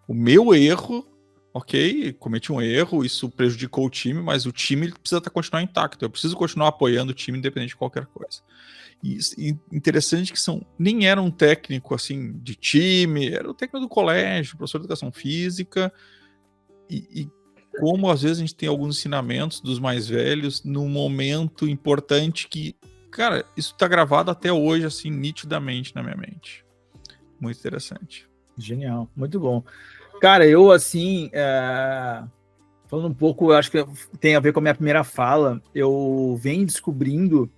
o meu erro, ok, cometi um erro, isso prejudicou o time, mas o time precisa continuar intacto, eu preciso continuar apoiando o time independente de qualquer coisa. E interessante que nem era um técnico assim de time, era o técnico do colégio, professor de educação física, e como às vezes a gente tem alguns ensinamentos dos mais velhos num momento importante que, cara, isso tá gravado até hoje assim nitidamente na minha mente. Muito interessante. Genial, muito bom. Cara, eu assim, falando um pouco, eu acho que tem a ver com a minha primeira fala, eu venho descobrindo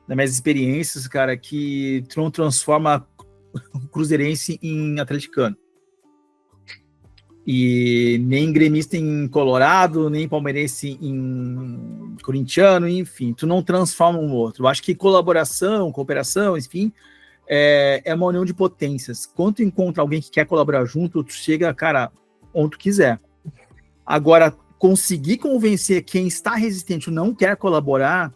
nas minhas experiências, cara, que tu não transforma o cruzeirense em atleticano. E nem gremista em colorado, nem palmeirense em corintiano, enfim, tu não transforma um outro. Eu acho que colaboração, cooperação, enfim, é uma união de potências. Quando tu encontra alguém que quer colaborar junto, tu chega, cara, onde tu quiser. Agora, conseguir convencer quem está resistente ou não quer colaborar,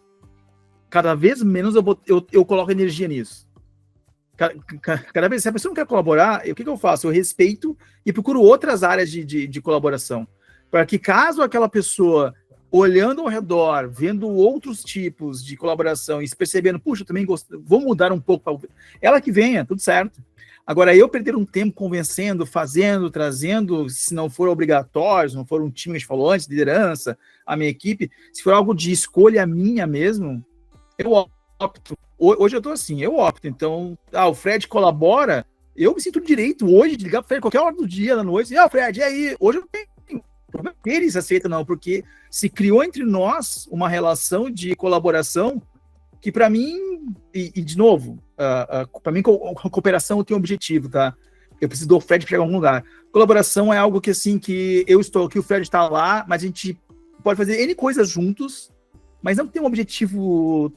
cada vez menos eu coloco energia nisso. Cada vez, se a pessoa não quer colaborar, o que eu faço? Eu respeito e procuro outras áreas de colaboração. Para que caso aquela pessoa, olhando ao redor, vendo outros tipos de colaboração e se percebendo, puxa, eu também gosto, vou mudar um pouco, ela que venha, tudo certo. Agora, eu perder um tempo convencendo, fazendo, trazendo, se não for obrigatório, se não for um time que a gente falou antes, liderança, a minha equipe, se for algo de escolha minha mesmo, eu opto. Hoje eu tô assim, eu opto. Então, o Fred colabora, eu me sinto direito hoje de ligar pro Fred qualquer hora do dia, da noite, Fred, e aí? Hoje eu não tenho problema que eles aceitam, não, porque se criou entre nós uma relação de colaboração que para mim, e de novo, para mim a cooperação tem um objetivo, tá? Eu preciso do Fred para chegar a algum lugar. Colaboração é algo que assim, que eu estou aqui, o Fred está lá, mas a gente pode fazer N coisas juntos, mas não tem um objetivo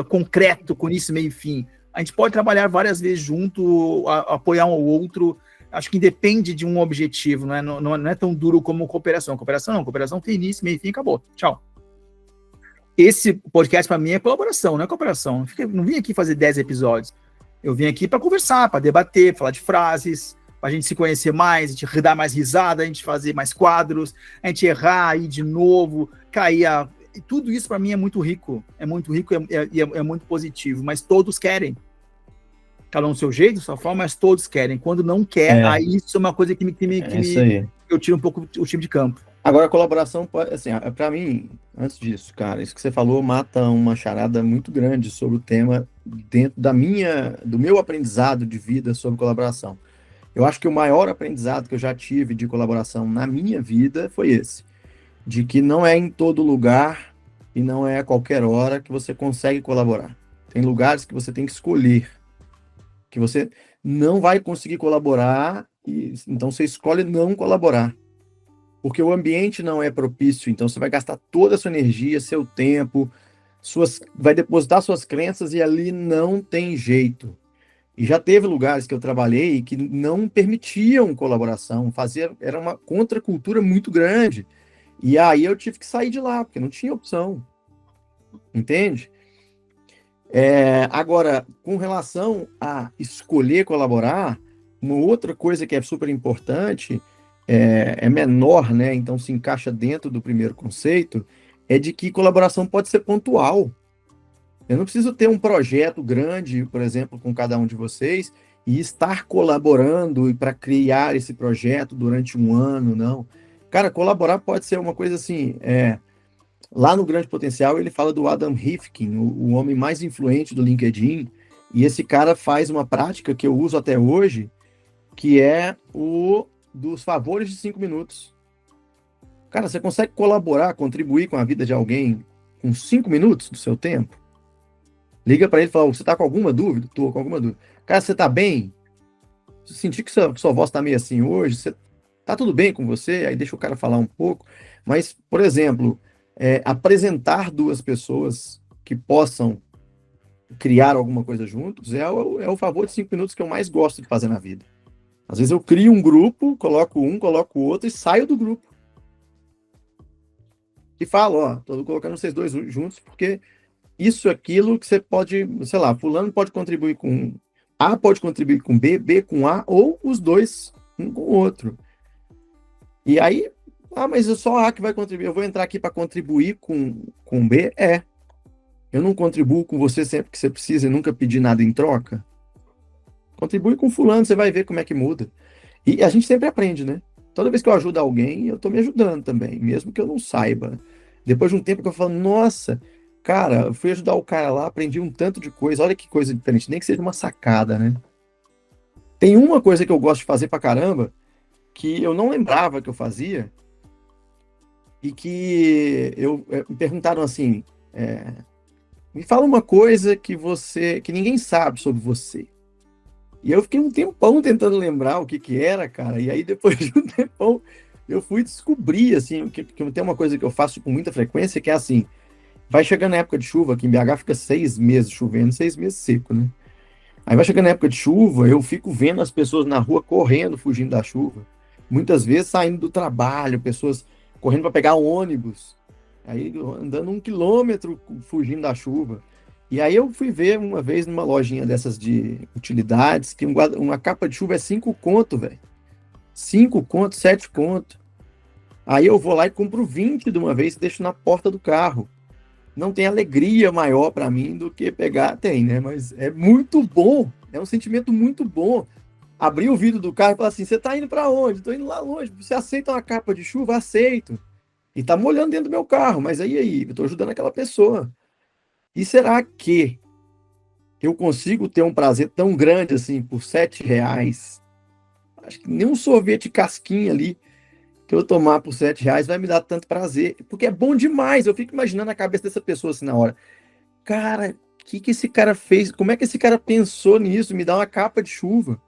concreto com isso, meio e fim. A gente pode trabalhar várias vezes junto, apoiar um ao outro. Acho que independe de um objetivo, não é tão duro como cooperação. Cooperação tem início, meio e fim, acabou. Tchau. Esse podcast para mim é colaboração, não é cooperação. Não vim aqui fazer 10 episódios. Eu vim aqui para conversar, para debater, falar de frases, para a gente se conhecer mais, a gente dar mais risada, a gente fazer mais quadros, a gente errar, ir de novo, cair tudo isso para mim é muito rico e é muito positivo, mas todos querem. Cada um do seu jeito, da sua forma, mas todos querem. Quando não quer, aí isso é uma coisa que eu tiro um pouco o time de campo. Agora, a colaboração, assim, para mim, antes disso, cara, isso que você falou mata uma charada muito grande sobre o tema dentro do meu aprendizado de vida sobre colaboração. Eu acho que o maior aprendizado que eu já tive de colaboração na minha vida foi esse. De que não é em todo lugar e não é a qualquer hora que você consegue colaborar. Tem lugares que você tem que escolher, que você não vai conseguir colaborar, e então você escolhe não colaborar. Porque o ambiente não é propício, então você vai gastar toda a sua energia, seu tempo, vai depositar suas crenças e ali não tem jeito. E já teve lugares que eu trabalhei que não permitiam colaboração, era uma contracultura muito grande. E aí eu tive que sair de lá, porque não tinha opção. Entende? Agora, com relação a escolher colaborar, uma outra coisa que é super importante, é menor, né? Então se encaixa dentro do primeiro conceito, é de que colaboração pode ser pontual. Eu não preciso ter um projeto grande, por exemplo, com cada um de vocês, e estar colaborando para criar esse projeto durante um ano, não. Cara, colaborar pode ser uma coisa assim, lá no Grande Potencial ele fala do Adam Rifkin, o homem mais influente do LinkedIn, e esse cara faz uma prática que eu uso até hoje, que é o dos favores de 5 minutos. Cara, você consegue colaborar, contribuir com a vida de alguém com 5 minutos do seu tempo? Liga para ele e fala, você tá com alguma dúvida? Tô com alguma dúvida. Cara, você tá bem? Se sentir que sua voz tá meio assim hoje, tá tudo bem com você? Aí deixa o cara falar um pouco. Mas, por exemplo, apresentar duas pessoas que possam criar alguma coisa juntos é o favor de 5 minutos que eu mais gosto de fazer na vida. Às vezes eu crio um grupo, coloco um, coloco o outro e saio do grupo. E falo, ó, tô colocando vocês dois juntos porque isso, aquilo que você pode, sei lá, fulano pode contribuir com A, pode contribuir com B, B com A, ou os dois, um com o outro. E aí, mas é só A que vai contribuir, eu vou entrar aqui para contribuir com B? Eu não contribuo com você sempre que você precisa e nunca pedir nada em troca? Contribui com fulano, você vai ver como é que muda. E a gente sempre aprende, né? Toda vez que eu ajudo alguém, eu tô me ajudando também, mesmo que eu não saiba. Depois de um tempo que eu falo, nossa, cara, eu fui ajudar o cara lá, aprendi um tanto de coisa, olha que coisa diferente, nem que seja uma sacada, né? Tem uma coisa que eu gosto de fazer pra caramba, que eu não lembrava que eu fazia, e que me perguntaram assim, me fala uma coisa que ninguém sabe sobre você. E eu fiquei um tempão tentando lembrar o que era, cara. E aí, depois de um tempão, eu fui descobrir, assim, que tem uma coisa que eu faço com muita frequência, que é assim, vai chegando a época de chuva, aqui em BH fica 6 meses chovendo, 6 meses seco, né? Aí vai chegando a época de chuva, eu fico vendo as pessoas na rua correndo, fugindo da chuva. Muitas vezes saindo do trabalho, pessoas correndo para pegar ônibus. Aí andando 1 quilômetro fugindo da chuva. E aí eu fui ver uma vez numa lojinha dessas de utilidades que uma capa de chuva é 5 conto, velho. 5 conto, 7 conto. Aí eu vou lá e compro 20 de uma vez e deixo na porta do carro. Não tem alegria maior para mim do que pegar, tem, né? Mas é muito bom, é um sentimento muito bom. Abrir o vidro do carro e falar assim, você tá indo para onde? Tô indo lá longe. Você aceita uma capa de chuva? Aceito. E tá molhando dentro do meu carro, mas aí, eu tô ajudando aquela pessoa. E será que eu consigo ter um prazer tão grande assim por R$7? Acho que nem um sorvete casquinha ali que eu tomar por R$7 vai me dar tanto prazer, porque é bom demais. Eu fico imaginando a cabeça dessa pessoa assim na hora. Cara, o que esse cara fez? Como é que esse cara pensou nisso? Me dá uma capa de chuva.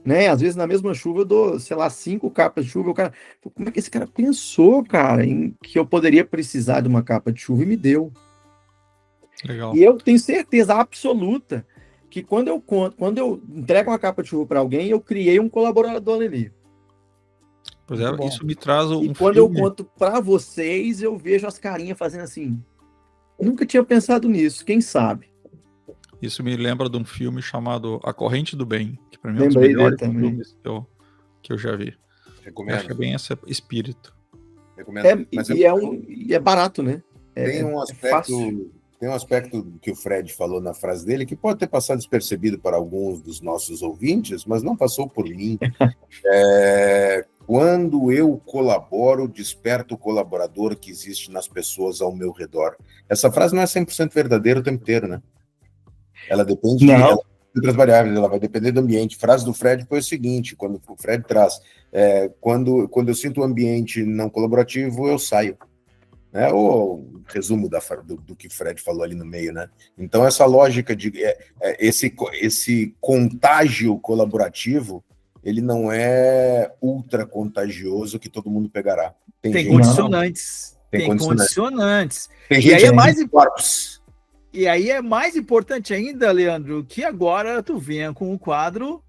Né? Às vezes na mesma chuva eu dou, sei lá, 5 capas de chuva. O cara, como é que esse cara pensou, cara, em que eu poderia precisar de uma capa de chuva e me deu? Legal. E eu tenho certeza absoluta que quando eu entrego uma capa de chuva para alguém, eu criei um colaborador ali. Pois é, isso me traz E um quando eu filme. conto para vocês, eu vejo as carinhas fazendo assim. Nunca tinha pensado nisso, quem sabe? Isso me lembra de um filme chamado A Corrente do Bem, que para mim é um dos Lembrei dele melhores também. filmes que eu já vi. Eu acho que é Recomendo. bem esse espírito. Recomendo. Mas E é barato, né? tem um fácil. aspecto que o Fred falou na frase dele que pode ter passado despercebido para alguns dos nossos ouvintes, mas não passou por mim. Quando eu colaboro, desperto o colaborador que existe nas pessoas ao meu redor. Essa frase não é 100% verdadeira o tempo inteiro, né? Ela depende de outras variáveis, ela vai depender do ambiente. A frase do Fred foi o seguinte, quando o Fred traz, quando eu sinto um ambiente não colaborativo, eu saio. Né? Ou resumo do que o Fred falou ali no meio, né? Então essa lógica de esse contágio colaborativo, ele não é ultra contagioso que todo mundo pegará. Tem condicionantes. Tem condicionantes. Tem E gente aí é mais corpos. E aí é mais importante ainda, Leandro, que agora tu venha com o quadro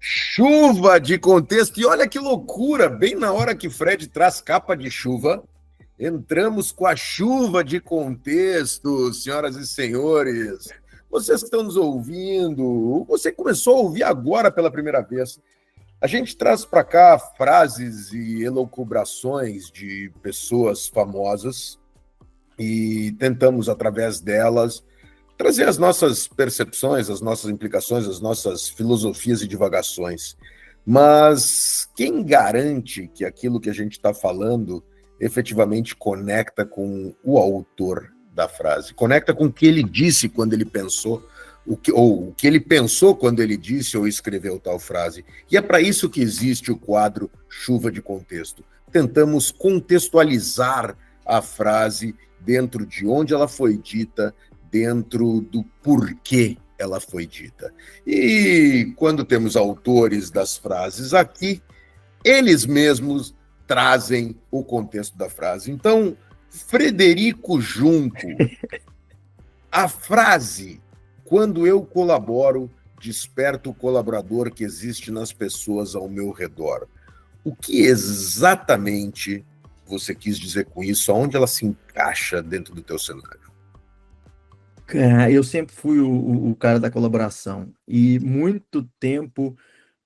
Chuva de contexto. E olha que loucura, bem na hora que Fred traz capa de chuva, entramos com a chuva de contexto, senhoras e senhores. Vocês que estão nos ouvindo, você começou a ouvir agora pela primeira vez. A gente traz para cá frases e elucubrações de pessoas famosas e tentamos, através delas, trazer as nossas percepções, as nossas implicações, as nossas filosofias e divagações. Mas quem garante que aquilo que a gente está falando efetivamente conecta com o autor da frase, conecta com o que ele disse quando ele pensou, ou o que ele pensou quando ele disse ou escreveu tal frase. E é para isso que existe o quadro Chuva de Contexto. Tentamos contextualizar a frase dentro de onde ela foi dita, dentro do porquê ela foi dita. E quando temos autores das frases aqui, eles mesmos trazem o contexto da frase. Então, Frederico Junco, a frase, quando eu colaboro, desperto o colaborador que existe nas pessoas ao meu redor. O que exatamente você quis dizer com isso? Aonde ela se encaixa dentro do teu cenário? Eu sempre fui o cara da colaboração. E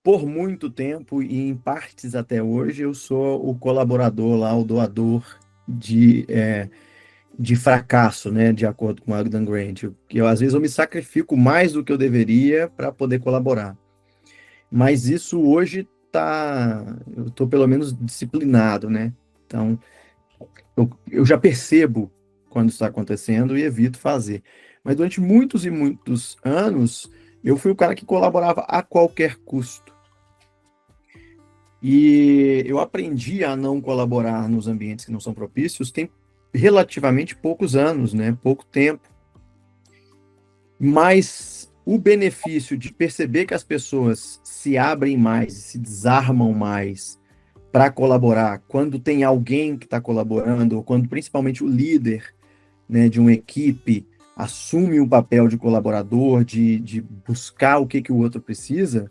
por muito tempo, e em partes até hoje, eu sou o colaborador lá, o doador de fracasso, né? De acordo com Adam Grant. Às vezes eu me sacrifico mais do que eu deveria para poder colaborar. Mas isso hoje eu estou pelo menos disciplinado, né? Então, eu já percebo quando está acontecendo e evito fazer. Mas durante muitos e muitos anos, eu fui o cara que colaborava a qualquer custo. E eu aprendi a não colaborar nos ambientes que não são propícios tem relativamente poucos anos, né? Pouco tempo. Mas o benefício de perceber que as pessoas se abrem mais, se desarmam mais para colaborar, quando tem alguém que está colaborando, ou quando principalmente o líder, né, de uma equipe assume o papel de colaborador, de buscar o que o outro precisa,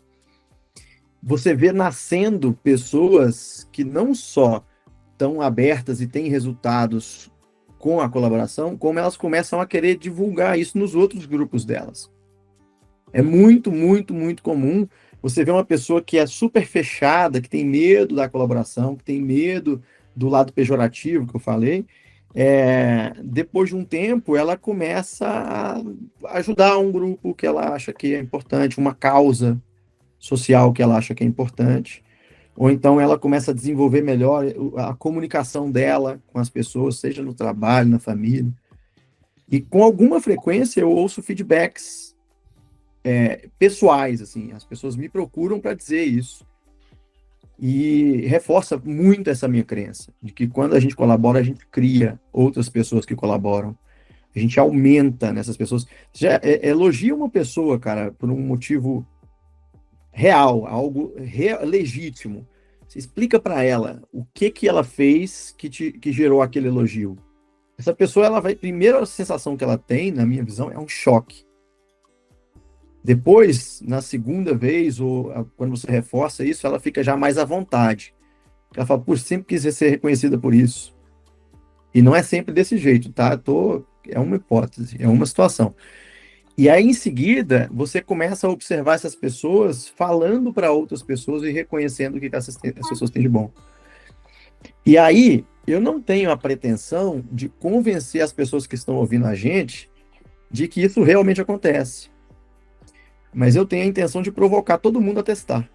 você vê nascendo pessoas que não só estão abertas e têm resultados com a colaboração, como elas começam a querer divulgar isso nos outros grupos delas. É muito, muito, muito comum você ver uma pessoa que é super fechada, que tem medo da colaboração, que tem medo do lado pejorativo que eu falei. Depois de um tempo, ela começa a ajudar um grupo que ela acha que é importante, uma causa social que ela acha que é importante, ou então ela começa a desenvolver melhor a comunicação dela com as pessoas, seja no trabalho, na família. E com alguma frequência eu ouço feedbacks pessoais, assim, as pessoas me procuram para dizer isso. E reforça muito essa minha crença, de que quando a gente colabora, a gente cria outras pessoas que colaboram. A gente aumenta nessas pessoas. Já elogia uma pessoa, cara, por um motivo real, algo legítimo. Você explica para ela o que ela fez que gerou aquele elogio. Essa pessoa, ela vai... Primeiro, a sensação que ela tem, na minha visão, é um choque. Depois, na segunda vez, ou quando você reforça isso, ela fica já mais à vontade. Ela fala, por sempre quis ser reconhecida por isso. E não é sempre desse jeito, tá? É uma hipótese, é uma situação. E aí, em seguida, você começa a observar essas pessoas falando para outras pessoas e reconhecendo o que essas pessoas têm de bom. E aí, eu não tenho a pretensão de convencer as pessoas que estão ouvindo a gente de que isso realmente acontece. Mas eu tenho a intenção de provocar todo mundo a testar.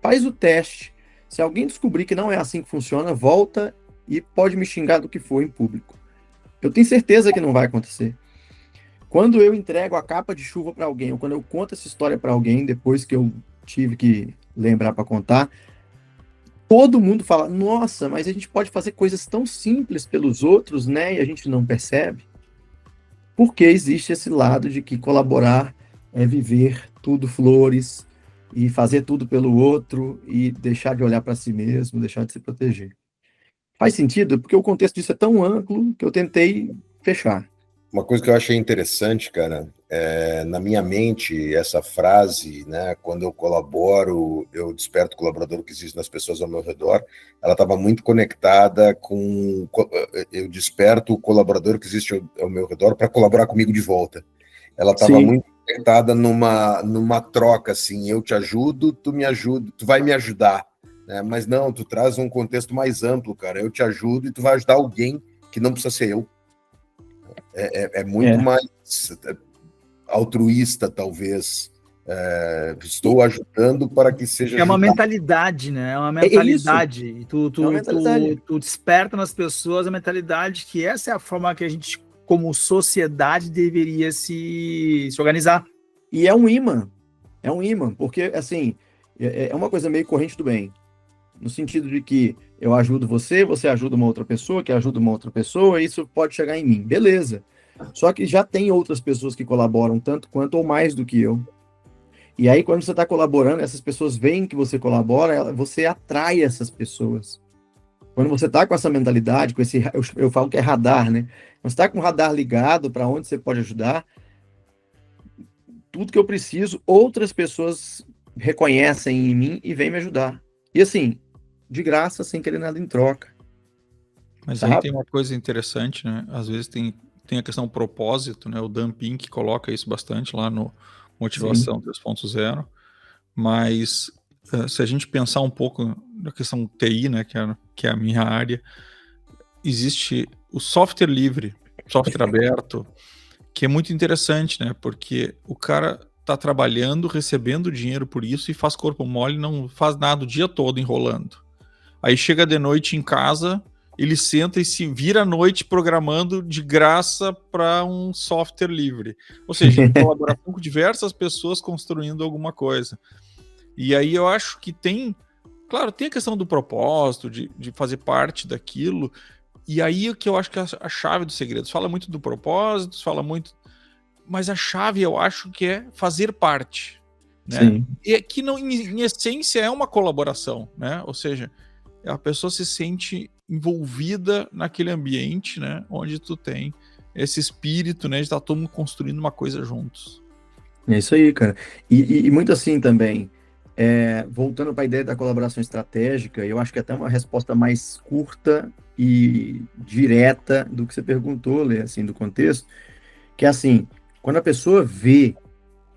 Faz o teste. Se alguém descobrir que não é assim que funciona, volta e pode me xingar do que for em público. Eu tenho certeza que não vai acontecer. Quando eu entrego a capa de chuva para alguém, ou quando eu conto essa história para alguém, depois que eu tive que lembrar para contar, todo mundo fala, nossa, mas a gente pode fazer coisas tão simples pelos outros, né? E a gente não percebe. Porque existe esse lado de que colaborar é viver tudo flores e fazer tudo pelo outro e deixar de olhar para si mesmo, deixar de se proteger. Faz sentido? Porque o contexto disso é tão amplo que eu tentei fechar. Uma coisa que eu achei interessante, cara, na minha mente, essa frase, né, quando eu colaboro, eu desperto o colaborador que existe nas pessoas ao meu redor, ela estava muito conectada com... Eu desperto o colaborador que existe ao meu redor para colaborar comigo de volta. Ela estava muito conectada numa troca, assim, eu te ajudo, tu me ajuda, tu vai me ajudar, né? Mas não, tu traz um contexto mais amplo, cara, eu te ajudo e tu vai ajudar alguém que não precisa ser eu. É muito mais altruísta, talvez. Estou ajudando para que seja É uma ajudado. mentalidade, né? É uma É isso. mentalidade. E tu, É uma mentalidade. tu desperta nas pessoas a mentalidade que essa é a forma que a gente, como sociedade, deveria se organizar. E é um imã. É um imã, porque, assim, é uma coisa meio corrente do bem. No sentido de que eu ajudo você, você ajuda uma outra pessoa, que ajuda uma outra pessoa, e isso pode chegar em mim. Beleza. Só que já tem outras pessoas que colaboram tanto quanto ou mais do que eu. E aí, quando você está colaborando, essas pessoas veem que você colabora, você atrai essas pessoas. Quando você está com essa mentalidade, com esse, eu falo que é radar, né? Quando você está com o radar ligado para onde você pode ajudar, tudo que eu preciso, outras pessoas reconhecem em mim e vêm me ajudar. E assim, de graça, sem querer nada em troca. Mas Sabe? aí tem uma coisa interessante, né? Às vezes tem a questão propósito, né? O Dan Pink coloca isso bastante lá no Motivação 3.0, mas se a gente pensar um pouco na questão TI, né? Que é a minha área, existe o software livre, software aberto, que é muito interessante, né? Porque o cara tá trabalhando, recebendo dinheiro por isso e faz corpo mole, não faz nada o dia todo enrolando. Aí chega de noite em casa, ele senta e se vira à noite programando de graça para um software livre. Ou seja, em colaboração com diversas pessoas construindo alguma coisa. E aí eu acho que claro, tem a questão do propósito, de fazer parte daquilo. E aí é que eu acho que é a chave dos segredos. Fala muito do propósito, fala muito... Mas a chave, eu acho que é fazer parte. Né? Sim. E que, em essência, é uma colaboração. Né? Ou seja, a pessoa se sente envolvida naquele ambiente, né? Onde tu tem esse espírito, né? De estar todo mundo construindo uma coisa juntos. É isso aí, cara. E muito assim também, voltando para a ideia da colaboração estratégica, eu acho que é até uma resposta mais curta e direta do que você perguntou, Lê, assim, do contexto, que é assim, quando a pessoa vê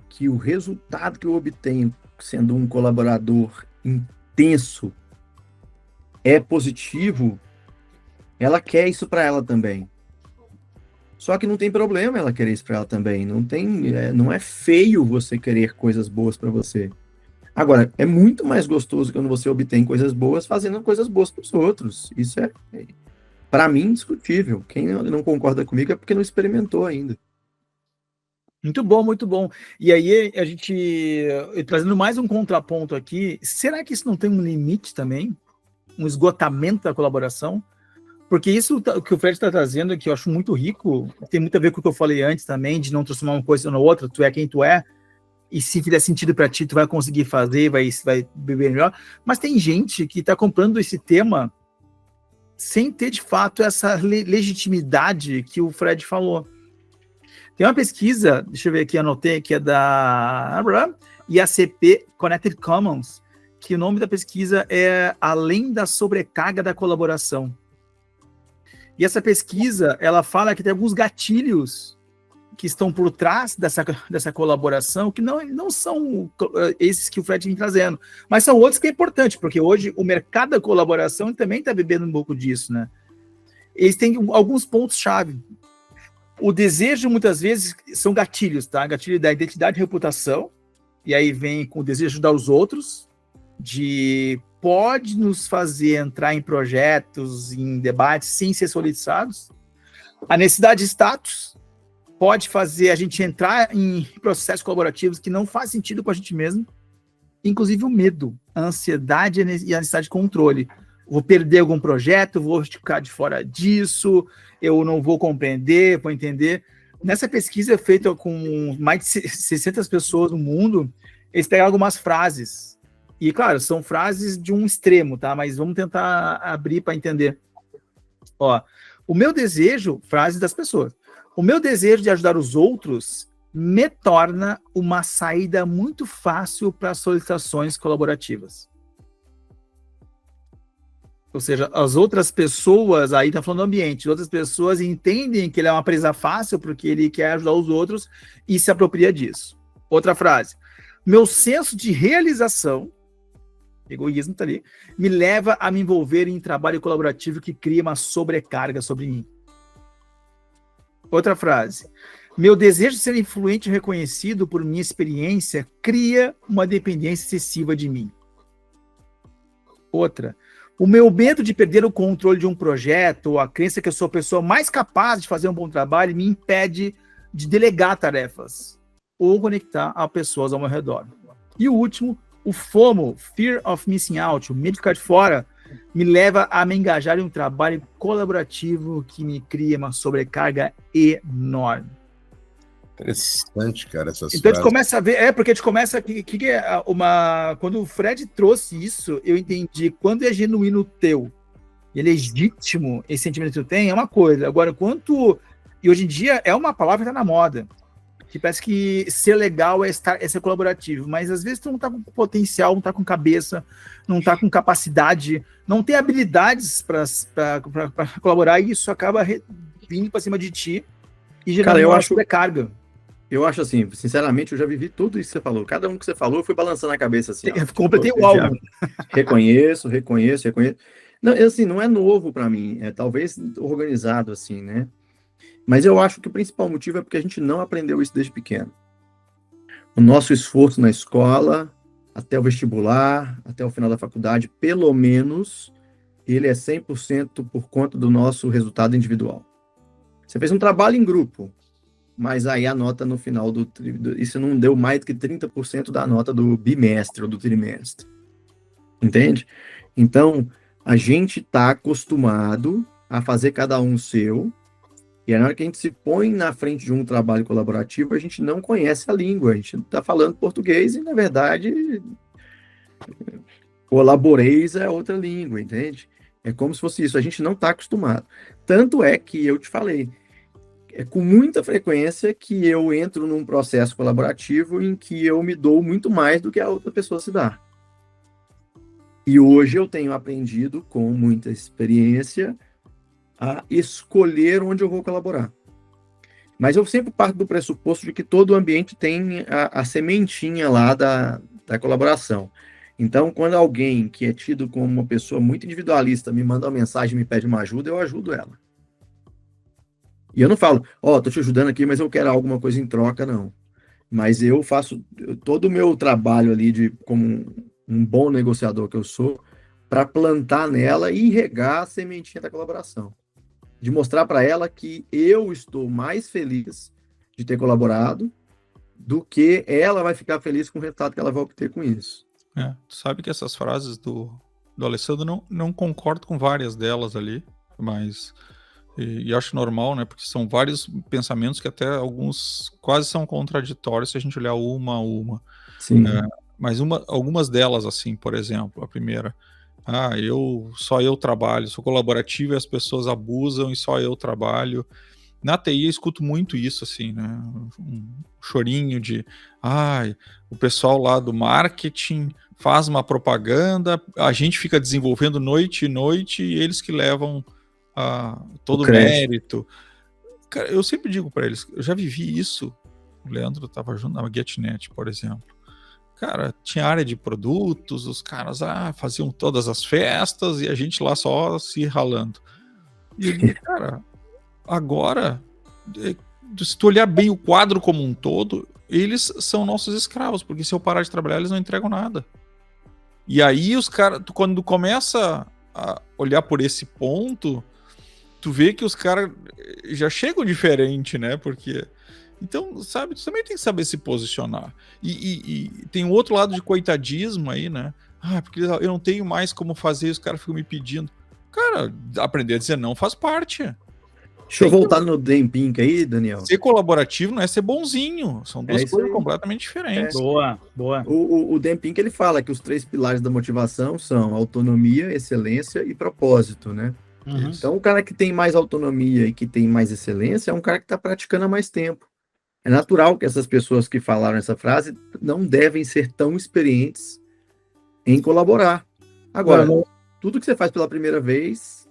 que o resultado que eu obtenho sendo um colaborador intenso é positivo, ela quer isso para ela também. Só que não tem problema ela querer isso para ela também. Não é feio você querer coisas boas para você. Agora, é muito mais gostoso quando você obtém coisas boas fazendo coisas boas para os outros. Isso é, para mim, indiscutível. Quem não concorda comigo é porque não experimentou ainda. Muito bom, muito bom. E aí, a gente, trazendo mais um contraponto aqui, será que isso não tem um limite também? Um esgotamento da colaboração? Porque isso que o Fred está trazendo, que eu acho muito rico, tem muito a ver com o que eu falei antes também, de não transformar uma coisa na outra, tu é quem tu é, e se fizer sentido para ti, tu vai conseguir fazer, vai beber melhor. Mas tem gente que está comprando esse tema sem ter, de fato, essa legitimidade que o Fred falou. Tem uma pesquisa, deixa eu ver aqui, anotei, que é da IACP Connected Commons, que o nome da pesquisa é Além da Sobrecarga da Colaboração. E essa pesquisa, ela fala que tem alguns gatilhos que estão por trás dessa colaboração, que não são esses que o Fred vem trazendo, mas são outros que é importante, porque hoje o mercado da colaboração também está bebendo um pouco disso, né? Eles têm alguns pontos-chave. O desejo, muitas vezes, são gatilhos, tá? Gatilho da identidade e reputação, e aí vem com o desejo de ajudar os outros, pode nos fazer entrar em projetos, em debates, sem ser solicitados. A necessidade de status pode fazer a gente entrar em processos colaborativos que não faz sentido com a gente mesmo. Inclusive o medo, a ansiedade e a necessidade de controle. Vou perder algum projeto, vou ficar de fora disso, eu não vou compreender, vou entender. Nessa pesquisa feita com mais de 600 pessoas no mundo, eles pegaram algumas frases. E, claro, são frases de um extremo, tá? Mas vamos tentar abrir para entender. Ó, o meu desejo, frase das pessoas, o meu desejo de ajudar os outros me torna uma saída muito fácil para solicitações colaborativas. Ou seja, as outras pessoas, aí tá falando do ambiente, outras pessoas entendem que ele é uma presa fácil porque ele quer ajudar os outros e se apropria disso. Outra frase, meu senso de realização, egoísmo tá ali, me leva a me envolver em trabalho colaborativo que cria uma sobrecarga sobre mim. Outra frase. Meu desejo de ser influente e reconhecido por minha experiência cria uma dependência excessiva de mim. Outra, o meu medo de perder o controle de um projeto, ou a crença que eu sou a pessoa mais capaz de fazer um bom trabalho, me impede de delegar tarefas ou conectar a pessoas ao meu redor. E o último, o FOMO, Fear of Missing Out, o medo de ficar de fora, me leva a me engajar em um trabalho colaborativo que me cria uma sobrecarga enorme. Interessante, cara, essas Então a gente frases. começa a ver, porque a gente começa quando o Fred trouxe isso, eu entendi, quando é genuíno teu, e é legítimo esse sentimento que tu tem, é uma coisa. Agora, e hoje em dia é uma palavra que tá na moda, que parece que ser legal é ser colaborativo, mas às vezes tu não tá com potencial, não tá com cabeça, não tá com capacidade, não tem habilidades para colaborar, e isso acaba vindo para cima de ti e gerando Cara, uma sobrecarga. Eu acho assim, sinceramente, eu já vivi tudo isso que você falou. Cada um que você falou, eu fui balançando a cabeça assim. Eu completei o álbum. Reconheço. Não, assim, não é novo para mim, é talvez organizado assim, né? Mas eu acho que o principal motivo é porque a gente não aprendeu isso desde pequeno. O nosso esforço na escola, até o vestibular, até o final da faculdade, pelo menos, ele é 100% por conta do nosso resultado individual. Você fez um trabalho em grupo, mas aí a nota no final isso não deu mais do que 30% da nota do bimestre ou do trimestre. Entende? Então, a gente está acostumado a fazer cada um o seu, e na hora que a gente se põe na frente de um trabalho colaborativo, a gente não conhece a língua, a gente está falando português e, na verdade, colaborês é outra língua, entende? É como se fosse isso, a gente não está acostumado. Tanto é que eu te falei, é com muita frequência que eu entro num processo colaborativo em que eu me dou muito mais do que a outra pessoa se dá. E hoje eu tenho aprendido, com muita experiência, a escolher onde eu vou colaborar. Mas eu sempre parto do pressuposto de que todo ambiente tem a sementinha lá da colaboração. Então, quando alguém que é tido como uma pessoa muito individualista me manda uma mensagem e me pede uma ajuda, eu ajudo ela. E eu não falo, tô te ajudando aqui, mas eu quero alguma coisa em troca, não. Mas eu faço todo o meu trabalho ali como um bom negociador que eu sou, para plantar nela e regar a sementinha da colaboração. De mostrar para ela que eu estou mais feliz de ter colaborado do que ela vai ficar feliz com o resultado que ela vai obter com isso. Tu sabe que essas frases do Alessandro, não concordo com várias delas ali, mas... E acho normal, né? Porque são vários pensamentos que até alguns quase são contraditórios se a gente olhar uma a uma. Sim. Mas algumas delas, assim, por exemplo, a primeira... só eu trabalho, sou colaborativo e as pessoas abusam e só eu trabalho. Na TI eu escuto muito isso, assim, né? Um chorinho de, o pessoal lá do marketing faz uma propaganda, a gente fica desenvolvendo noite e noite e eles que levam todo o mérito. Cara, eu sempre digo para eles, eu já vivi isso, o Leandro estava junto na GetNet, por exemplo. Cara, tinha área de produtos, os caras faziam todas as festas e a gente lá só se ralando. E eu digo, cara, agora, se tu olhar bem o quadro como um todo, eles são nossos escravos, porque se eu parar de trabalhar, eles não entregam nada. E aí os caras, quando começa a olhar por esse ponto, tu vê que os caras já chegam diferente, né? Porque... Então, sabe, tu também tem que saber se posicionar. E tem um outro lado de coitadismo aí, né? Porque eu não tenho mais como fazer, os caras ficam me pedindo. Cara, aprender a dizer não faz parte. Deixa eu voltar no Dan Pink aí, Daniel. Ser colaborativo não é ser bonzinho. São duas coisas completamente diferentes. Boa. O Dan Pink, ele fala que os 3 pilares da motivação são autonomia, excelência e propósito, né? Uhum. Então, o cara que tem mais autonomia e que tem mais excelência é um cara que está praticando há mais tempo. É natural que essas pessoas que falaram essa frase não devem ser tão experientes em colaborar. Agora, tudo que você faz pela primeira vez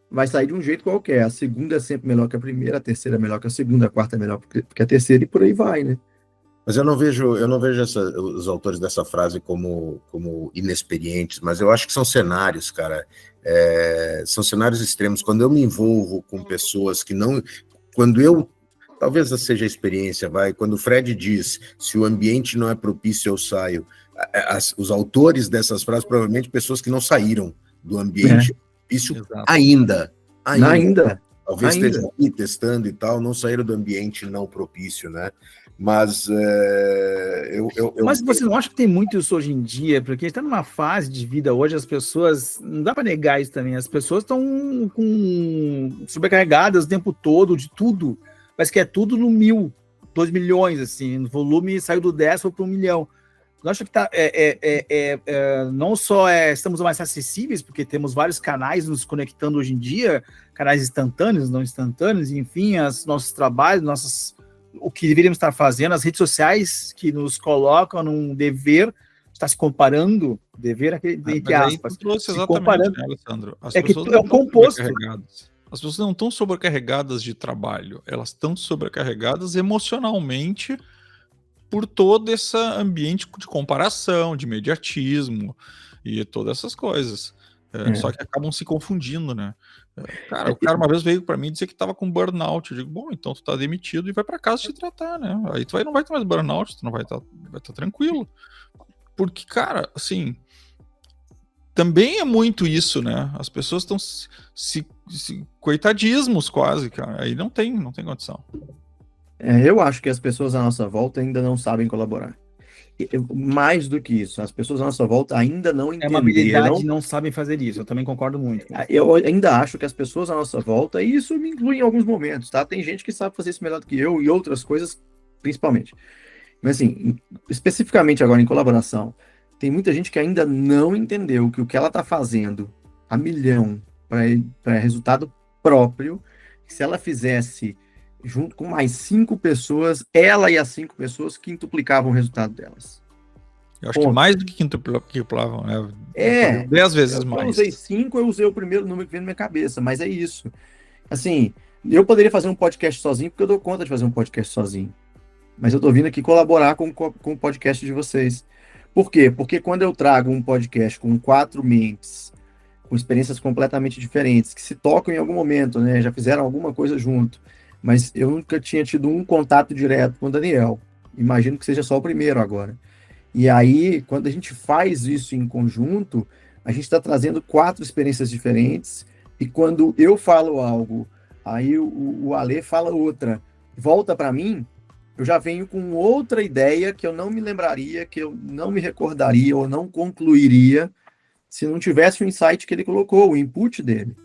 vai sair de um jeito qualquer. A segunda é sempre melhor que a primeira, a terceira é melhor que a segunda, a quarta é melhor que a terceira e por aí vai, né? Mas eu não vejo os autores dessa frase como inexperientes, mas eu acho que são cenários, cara. São cenários extremos. Quando eu me envolvo com pessoas que não... Quando eu talvez essa seja a experiência, quando o Fred diz, se o ambiente não é propício, eu saio, os autores dessas frases, provavelmente pessoas que não saíram do ambiente propício ainda. Talvez estejam aqui testando e tal, não saíram do ambiente não propício, né? Mas Mas você não acha que tem muito isso hoje em dia? Porque a gente está numa fase de vida hoje, as pessoas, não dá para negar isso também, as pessoas estão sobrecarregadas o tempo todo de tudo, parece que é tudo no 2 milhões, assim, o volume saiu do 10 foi para 1 milhão. Eu acho que não só estamos mais acessíveis, porque temos vários canais nos conectando hoje em dia, canais instantâneos, não instantâneos, enfim, nossos trabalhos, o que deveríamos estar fazendo, as redes sociais que nos colocam num dever, está se comparando, dever entre aspas, se comparando, né, Alessandro? As pessoas é o composto. As pessoas não estão sobrecarregadas de trabalho, elas estão sobrecarregadas emocionalmente por todo esse ambiente de comparação, de imediatismo e todas essas coisas. Só que acabam se confundindo, né? Cara, o cara uma vez veio para mim dizer que tava com burnout. Eu digo, bom, então tu tá demitido e vai para casa te tratar, né? Aí tu não vai ter mais burnout, tu não vai estar tranquilo. Porque, cara, assim, também é muito isso, né? As pessoas estão se coitadismos quase, cara. Aí não tem condição. Eu acho que as pessoas à nossa volta ainda não sabem colaborar. Mais do que isso, as pessoas à nossa volta ainda não entenderam. É uma habilidade e não sabem fazer isso, eu também concordo muito. Eu ainda acho que as pessoas à nossa volta, e isso me inclui em alguns momentos, tá? Tem gente que sabe fazer isso melhor do que eu e outras coisas, principalmente. Mas assim, especificamente agora em colaboração, tem muita gente que ainda não entendeu que o que ela tá fazendo a milhão para resultado próprio, se ela fizesse junto com mais 5 pessoas, ela e as 5 pessoas quintuplicavam o resultado delas. Eu acho que mais do que quintuplavam, né? 10 vezes mais. Eu usei 5, eu usei o primeiro número que veio na minha cabeça, mas é isso. Assim, eu poderia fazer um podcast sozinho, porque eu dou conta de fazer um podcast sozinho. Mas eu tô vindo aqui colaborar com o podcast de vocês. Por quê? Porque quando eu trago um podcast com 4 mentes, com experiências completamente diferentes, que se tocam em algum momento, né? Já fizeram alguma coisa junto. Mas eu nunca tinha tido um contato direto com o Daniel. Imagino que seja só o primeiro agora. E aí, quando a gente faz isso em conjunto, a gente está trazendo 4 experiências diferentes. E quando eu falo algo, aí o Ale fala outra, volta para mim, eu já venho com outra ideia que eu não me lembraria, que eu não me recordaria ou não concluiria se não tivesse o insight que ele colocou, o input dele.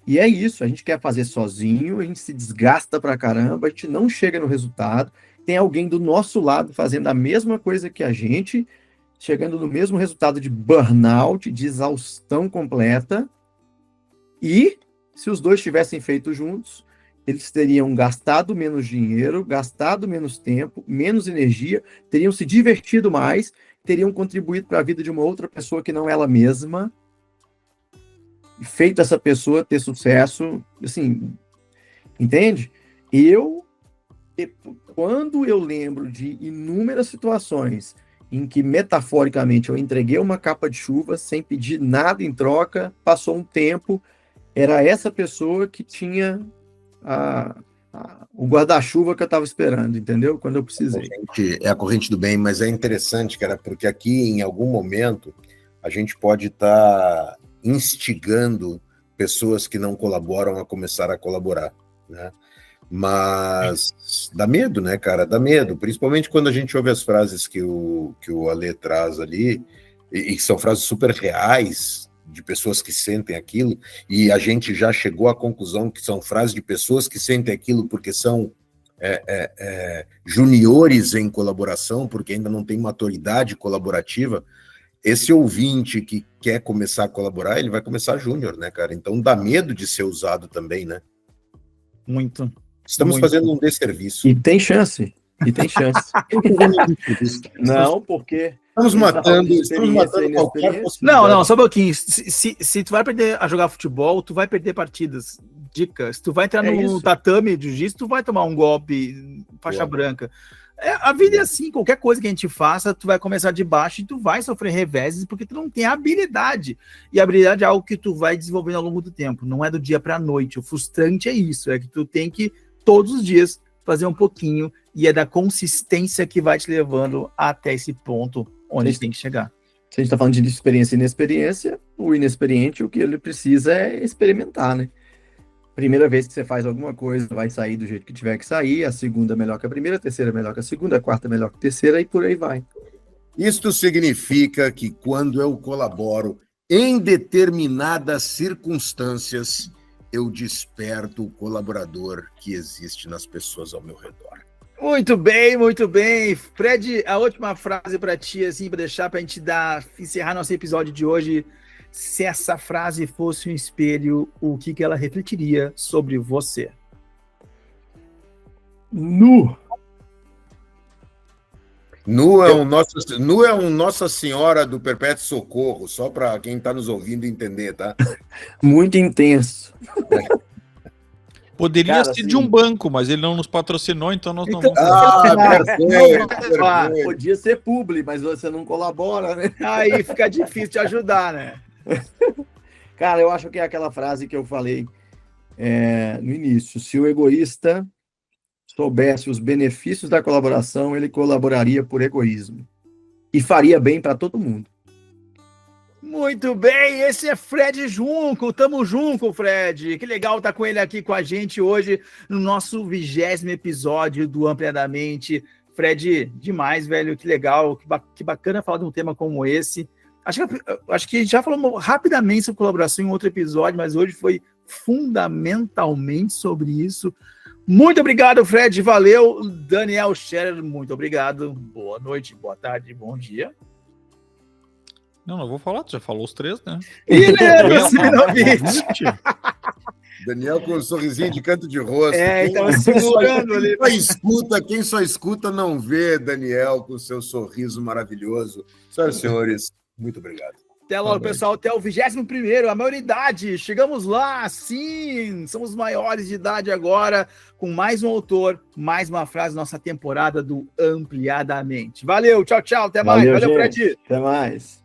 E é isso, a gente quer fazer sozinho, a gente se desgasta pra caramba, a gente não chega no resultado, tem alguém do nosso lado fazendo a mesma coisa que a gente, chegando no mesmo resultado de burnout, de exaustão completa, e se os dois tivessem feito juntos, eles teriam gastado menos dinheiro, gastado menos tempo, menos energia, teriam se divertido mais, teriam contribuído para a vida de uma outra pessoa que não ela mesma, feito essa pessoa ter sucesso, assim, entende? Quando eu lembro de inúmeras situações em que, metaforicamente, eu entreguei uma capa de chuva sem pedir nada em troca, passou um tempo, era essa pessoa que tinha o guarda-chuva que eu estava esperando, entendeu? Quando eu precisei. É a corrente do bem, mas é interessante, cara, porque aqui, em algum momento, a gente pode estar instigando pessoas que não colaboram a começar a colaborar, né? Mas dá medo, né, cara? Dá medo, principalmente quando a gente ouve as frases que o Ale traz ali, e que são frases super reais, de pessoas que sentem aquilo, e a gente já chegou à conclusão que são frases de pessoas que sentem aquilo porque são juniores em colaboração, porque ainda não tem maturidade colaborativa. Esse ouvinte que quer começar a colaborar, ele vai começar júnior, né, cara? Então dá medo de ser usado também, né? Muito. Estamos fazendo um desserviço. E tem chance. Não, porque... Estamos matando qualquer possibilidade. Não, só um pouquinho. Se tu vai aprender a jogar futebol, tu vai perder partidas. Dica, se tu vai entrar no tatame de jiu-jitsu, tu vai tomar um golpe faixa branca. A vida é assim, qualquer coisa que a gente faça, tu vai começar de baixo e tu vai sofrer reveses porque tu não tem habilidade. E a habilidade é algo que tu vai desenvolvendo ao longo do tempo, não é do dia para a noite. O frustrante é isso, é que tu tem que todos os dias fazer um pouquinho, e é da consistência que vai te levando até esse ponto onde tem que chegar. Se a gente está falando de experiência e inexperiência, o inexperiente, o que ele precisa é experimentar, né? Primeira vez que você faz alguma coisa, vai sair do jeito que tiver que sair, a segunda é melhor que a primeira, a terceira é melhor que a segunda, a quarta é melhor que a terceira, e por aí vai. Isto significa que quando eu colaboro em determinadas circunstâncias, eu desperto o colaborador que existe nas pessoas ao meu redor. Muito bem, muito bem. Fred, a última frase para ti, assim, para deixar para a gente encerrar nosso episódio de hoje. Se essa frase fosse um espelho, o que ela refletiria sobre você? Nu é um Nossa Senhora do Perpétuo Socorro, só para quem está nos ouvindo entender, tá? Muito intenso. Poderia Cara, ser assim, de um banco, mas ele não nos patrocinou, então nós não Então- vamos. Perfeito. Podia ser publi, mas você não colabora, né? Aí fica difícil de ajudar, né? Cara, eu acho que é aquela frase que eu falei no início. Se o egoísta soubesse os benefícios da colaboração, ele colaboraria por egoísmo. E faria bem para todo mundo. Muito bem, esse é Fred Junco, tamo junto, Fred. Que legal estar com ele aqui com a gente hoje no nosso 20º episódio do Ampliadamente. Fred, demais, velho, que legal, que bacana falar de um tema como esse. Acho que a gente já falou rapidamente sobre colaboração em outro episódio, mas hoje foi fundamentalmente sobre isso. Muito obrigado, Fred, valeu. Daniel Scherer, muito obrigado. Boa noite, boa tarde, bom dia. Não vou falar, tu já falou os três, né? E Leandro Sinovich. Daniel com um sorrisinho de canto de rosto. Então segurando ali. Quem só escuta não vê Daniel com seu sorriso maravilhoso. Senhoras e senhores, muito obrigado. Até logo, pessoal. Até o 21º, a maioridade. Chegamos lá, sim. Somos maiores de idade agora, com mais um autor, mais uma frase, nossa temporada do Ampliadamente. Valeu, tchau, tchau. Até mais. Valeu, gente. Fred. Até mais.